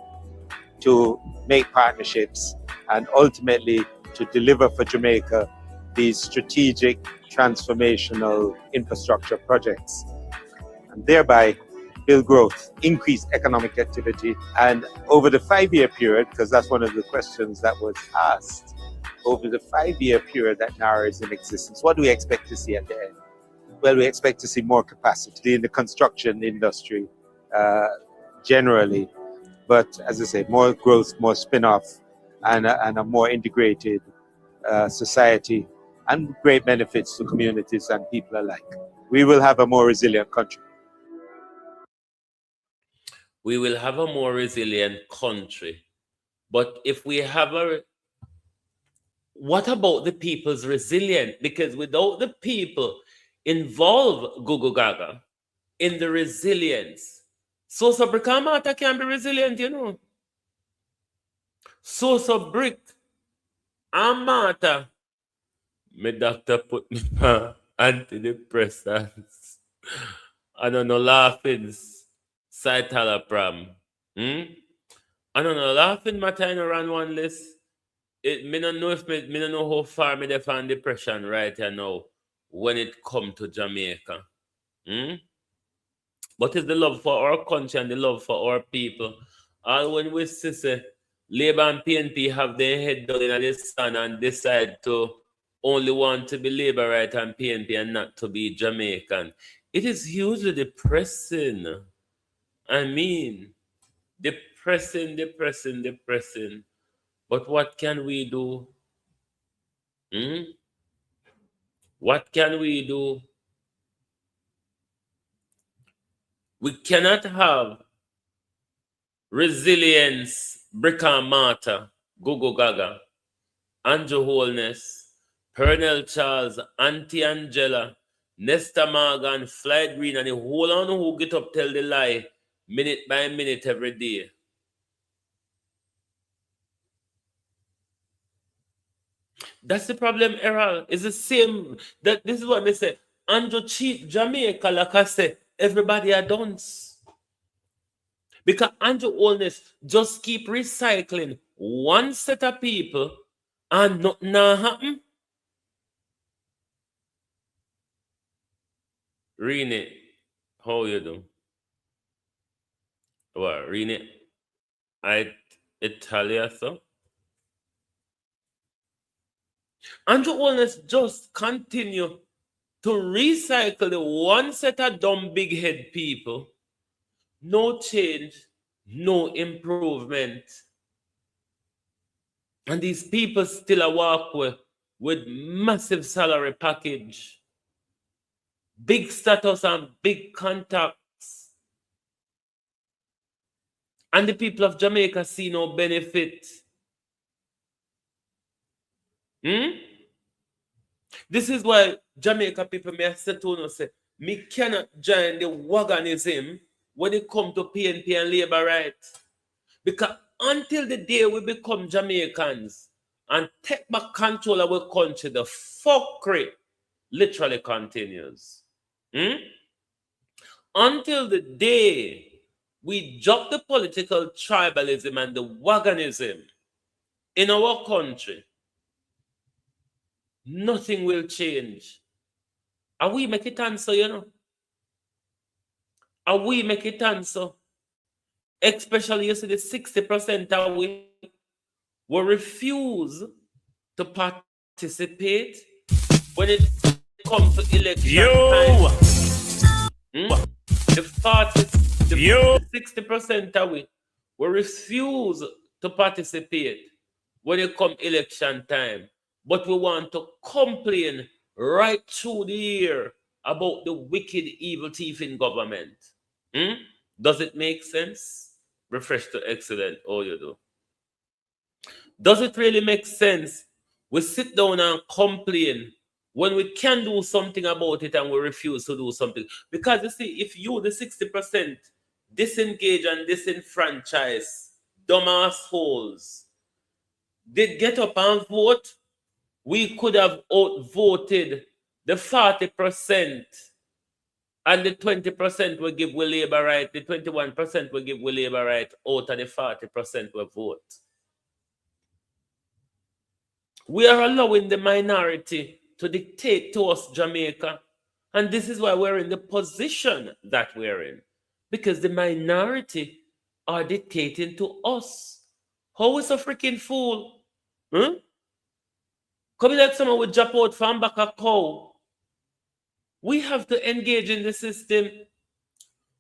to make partnerships and ultimately to deliver for Jamaica these strategic transformational infrastructure projects, and thereby build growth, increase economic activity. And over the 5-year period, because that's one of the questions that was asked, over the 5-year period that NaRRA is in existence, what do we expect to see at the end? Well, we expect to see more capacity in the construction industry generally, but as I say, more growth, more spin-off, and a more integrated society, and great benefits to communities and people alike. We will have a more resilient country. We will have a more resilient country. But if we have what about the people's resilience? Because without the people involved, Google Gaga, in the resilience, Sosa Brick and Mortar can be resilient, you know. Sosa Brick and Mortar. My doctor put me on antidepressants. I don't know, laughing. Citalopram. I don't know, laughing my time around one list. Me don't know me don't know how far me dey from depression right here now when it come to Jamaica. But it's the love for our country and the love for our people. All when we see say Labour and PNP have their head down in the sun and decide to only want to be Labour right and PNP and not to be Jamaican. It is hugely depressing. I mean, depressing. But what can we do? What can we do? We cannot have resilience, brick and mortar, go gaga, Andrew Holness, Pernell Charles, Auntie Angela, Nesta Morgan, Fly Green, and the whole on who get up tell the lie minute by minute every day. That's the problem, Errol. It's the same. That this is what they say. Andrew cheat Jamaica, like I say, everybody are dunce. Because Andrew Holness just keep recycling one set of people and nothing happen. Rene, how you do? Well, Rene, Italia, so. Andrew Holness just continue to recycle the one set of dumb big head people. No change, no improvement. And these people still a walk with massive salary package, big status and big contacts. And the people of Jamaica see no benefit. This is why Jamaica people may say to us, say, me cannot join the wagonism when it comes to PNP and labor rights. Because until the day we become Jamaicans and take back control of our country, the fuckery literally continues. Until the day we drop the political tribalism and the wagonism in our country, nothing will change. And we make it answer, you know. And we make it answer. Especially, you see, the 60% of we will refuse to participate when it comes to election time. The 60% of we will refuse to participate when it comes election time. But we want to complain right through the year about the wicked, evil thief in government. Does it make sense? Refresh to excellent. Oh, you do. Does it really make sense? We sit down and complain when we can do something about it and we refuse to do something. Because you see, if you, the 60%, disengage and disenfranchise, dumbass holes, did get up and vote, we could have outvoted the 40%. And the 20% we give we labor right, the 21% we give we labor right out of the 40% we vote. We are allowing the minority to dictate to us, Jamaica. And this is why we're in the position that we're in. Because the minority are dictating to us. How is a freaking fool? Come like someone would drop out from back a cow. We have to engage in the system.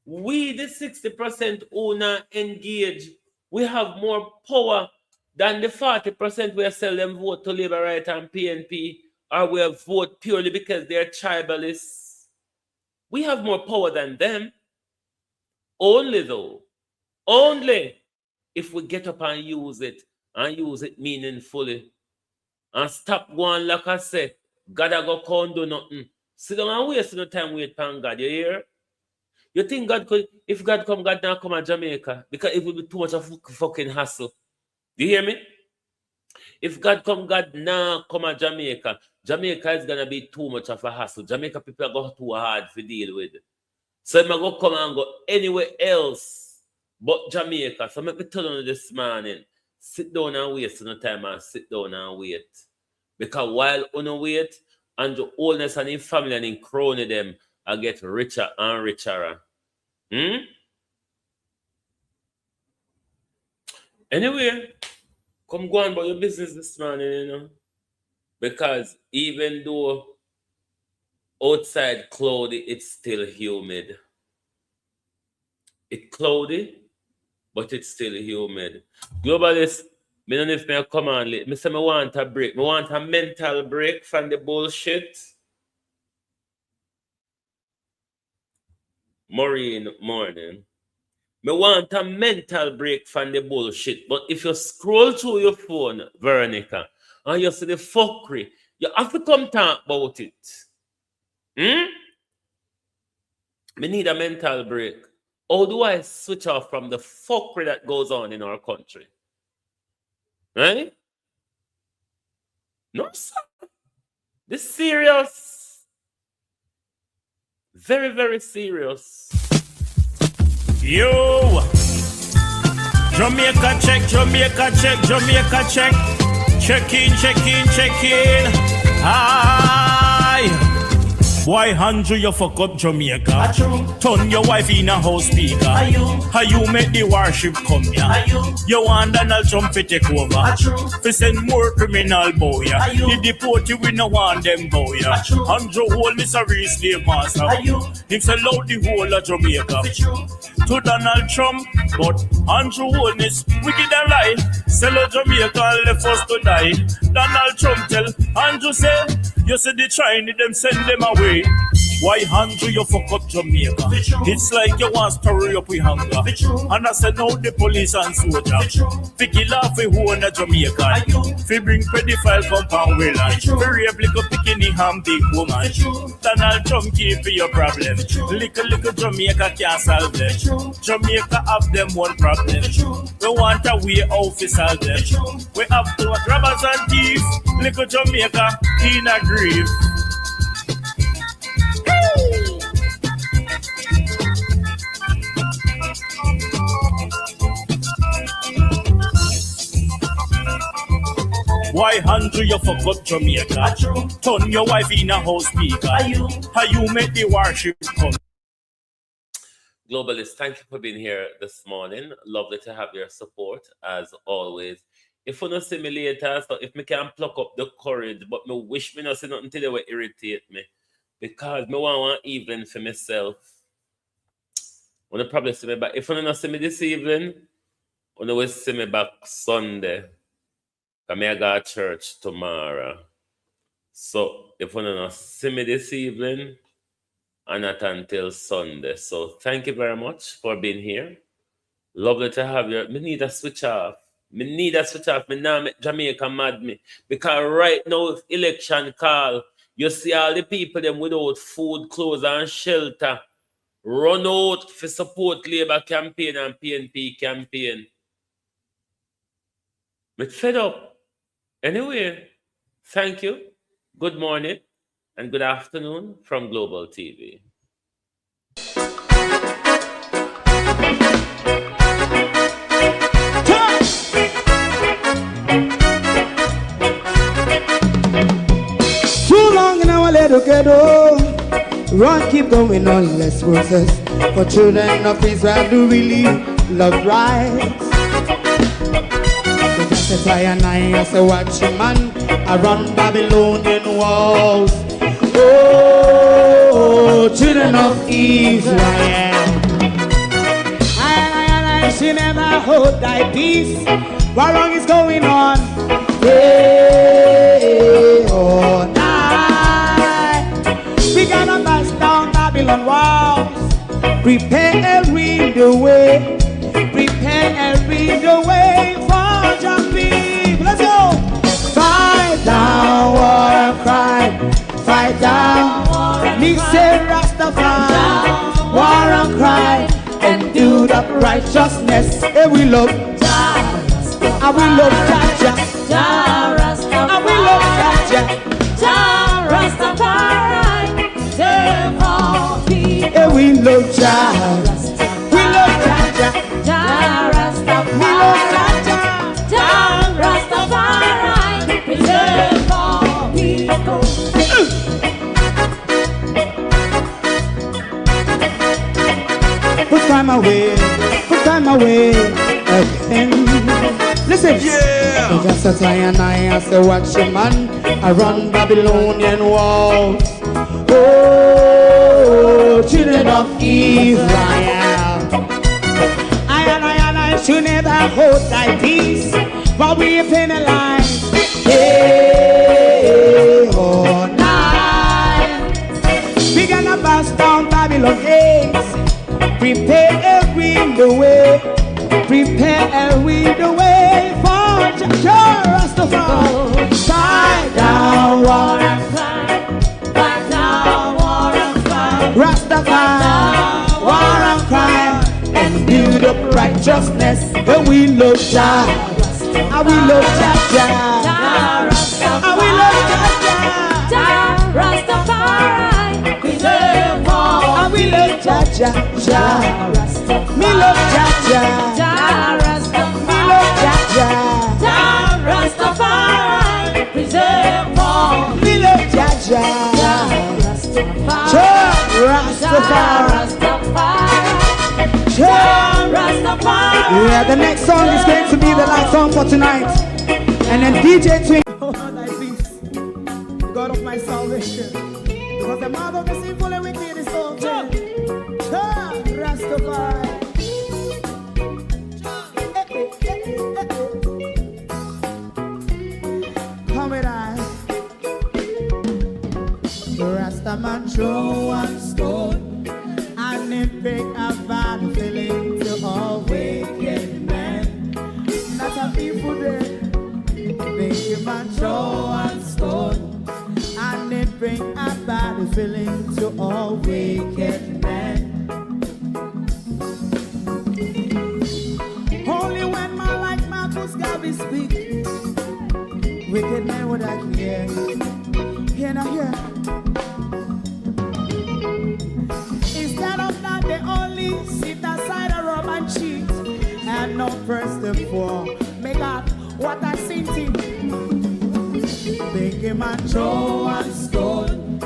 We, the 60% owner, engage. We have more power than the 40% we sell them vote to Labour Right and PNP, or we vote purely because they're tribalists. We have more power than them. Only though, only if we get up and use it meaningfully. And stop going, like I said, God a go come do nothing. Sit down and waste no time wait for God, you hear? You think God could, if God come, God now come to Jamaica? Because it will be too much of fucking hassle. You hear me? If God come, God now come to Jamaica. Jamaica is going to be too much of a hassle. Jamaica people are going too hard to deal with. So I'm going to come and go anywhere else but Jamaica. So let me tell you this morning, sit down and waste no time and sit down and wait. Because while you wait, and the oldness and in family and in crony them, I get richer and richer. Anyway, come go on about your business this morning, you know. Because even though outside cloudy, it's still humid. It's cloudy, but it's still humid. Globalist, I don't know if I come on late. I say I want a break. I want a mental break from the bullshit. Maureen, morning. I want a mental break from the bullshit. But if you scroll through your phone, Veronica, and you see the fuckery, you have to come talk about it. I need a mental break. How do I switch off from the fuckery that goes on in our country? Right? No, sir. This is serious. Very, very serious. Yo! Jamaica check, Jamaica check, Jamaica check. Check in, check in, check in. Aye. Why Andrew you fuck up Jamaica? Turn your wife in a house speaker. How you make the warship come here? You want Donald Trump to take over? For send more criminal boy. The deport you we no want them boy. Andrew hold this a real slave master. Him sell out the whole of Jamaica to Donald Trump, but Andrew hold this wicked and lie. Sell out Jamaica and left us to die. Donald Trump tell Andrew say, you see the Chinese them send them away. Why Andrew you fuck up Jamaica? It's like you want to hurry up with hunger. And I said no the police and soldier. Fi kill off a whole of Jamaica. Fi bring pedophile compound will and fi rape little bikini ham big woman. Donald Trump keep your problem. Little Jamaica can't solve them. Jamaica have them one problem. We want a way out to solve them. We have to robbers and thieves. Little Jamaica in a grief. Why Andrew you fuck up Jamaica? Turn your wife in a house speaker. How you make the warship come? Globalist, thank you for being here this morning. Lovely to have your support as always. If you don't see me later, so if me can pluck up the courage, but me wish me not see nothing till they will irritate me. Because me want one evening for myself. When you probably see me back. If you don't see me this evening, you will see me back Sunday. Because I go to church tomorrow. So if you don't see me this evening, and not until Sunday. So thank you very much for being here. Lovely to have you. Me need a switch off. Me need a switch off. Me now make Jamaica mad me. Because right now, if election call, you see all the people them without food, clothes, and shelter run out for support Labour campaign and PNP campaign. Me fed up. Anyway, thank you. Good morning and good afternoon from Global TV. Too long in our little ghetto, run keep going on, less process. For children of Israel do really love rights. So just as I as a watching man, I run Babylonian walls. Oh, children of Israel, I should never hold thy peace. What wrong is going on? Hey, oh, night. We gotta bust down Babylon walls. Prepare every the way. Prepare every the way for your people. Let's go. Fight down, war cry. Fight down. Me say Rastafari, war and cry, and do the righteousness. And we love Jah, and we love Jah, and we love Jah, Rastafari, save all people. And we love Jah, we love Jah, Rastafari, we love Jah, Rastafari, save all people. Put time away again. Listen. Yeah. They just a try and I say watch your man around Babylonian walls. Oh, children of Israel. I should never hold thy peace, but we penalize. Hey, oh, night. We gonna bust down Babylon gates. Prepare the way. Prepare the way for Rastafari. Tie down war and cry. Tie down war and cry. Rastafari, war and cry. And build up righteousness. And we love Jah. And we love Jah. And we love Jah. Rastafari. We love all. And we love Jah. Me love Jah. Me love Jah. Rastafari. Preserve all. Me love Jah. Rastafari. Yeah, the next song is going to be the last song for tonight. And then DJ Twin. Oh, thy peace, God of my salvation. Because the mouth of the sinful and wicked is open. Rastafari. Come with us. Rastaman throw one stone. And it pick a bad feeling to all wicked men. That's a people there. Make a man throw one stone. And it bring a bad feeling to all wicked men. Only when man like Marcus Garvey speak, wicked men would I hear. Hear not hear. Instead of that, they only sit aside a rub and cheat and not press the poor. Make up what I seen to. Make a man throw one stone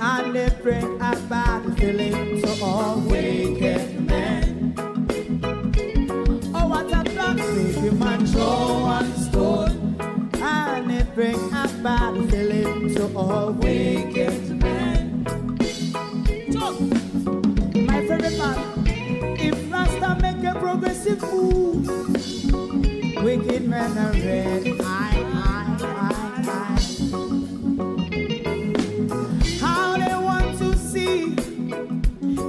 and they bring a bad feeling to all wicked men. Oh, what a plan. Make a man throw one stone and they bring a bad feeling to all wicked men. My favorite man, if Rasta make a progressive move, wicked men are red. How they want to see,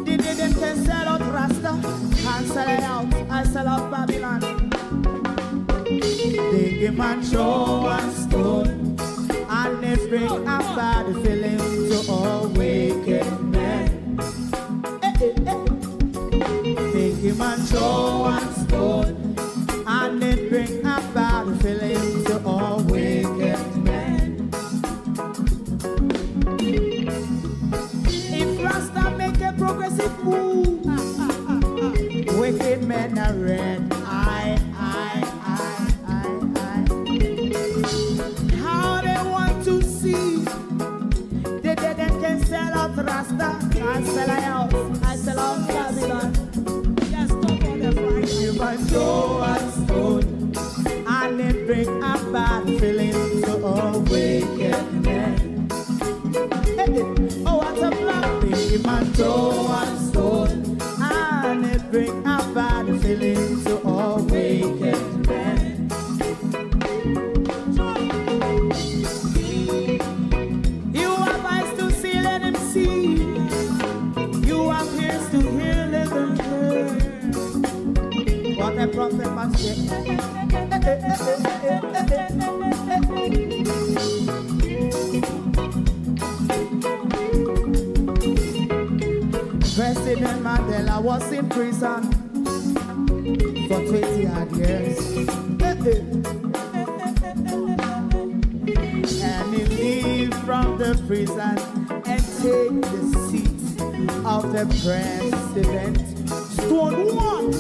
they didn't can sell out Rasta and sell it out. I sell out Babylon. They give man show and stone and they bring a bad feeling to all wicked men. They give man show and stone and they bring a bad feeling to all wicked men. If Rasta make a progressive move, wicked men are red. How they want to see, they can sell out Rasta. I sell out, Babylon. Just talk on the Friday. Give a show and stone, and they bring a bad feeling to all wicked men. Oh, what a plan. Give a show and stone, and they bring a bad feeling to all wicked men. You have eyes to see, let him see. You have ears to hear, let them hear. What a prophet must say. President Mandela was in prison for 20 odd years. And he leave from the prison and take the seat of the president. Stone one.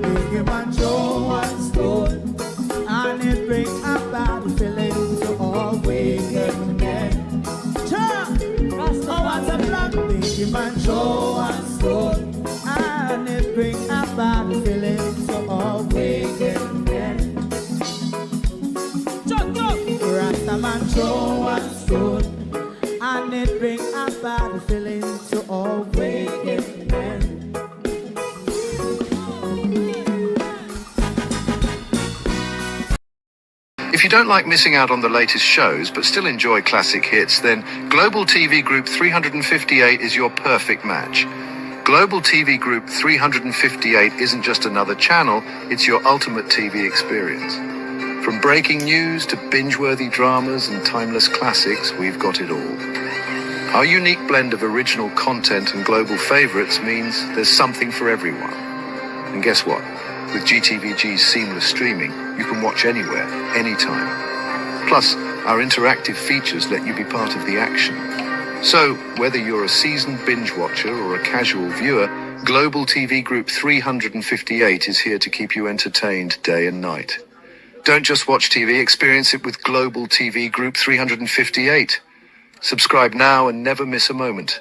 Big man show one stone and it bring a bad feeling to all wicked men. Oh, what a plan. Big man show one stone and it bring a bad feeling to all wicked men. If you don't like missing out on the latest shows but still enjoy classic hits, then Global TV Group 358 is your perfect match. Global TV Group 358 isn't just another channel, it's your ultimate TV experience. From breaking news to binge-worthy dramas and timeless classics, we've got it all. Our unique blend of original content and global favorites means there's something for everyone. And guess what? With GTVG's seamless streaming, you can watch anywhere, anytime. Plus, our interactive features let you be part of the action. So, whether you're a seasoned binge watcher or a casual viewer, Global TV Group 358 is here to keep you entertained day and night. Don't just watch TV, experience it with Global TV Group 358. Subscribe now and never miss a moment.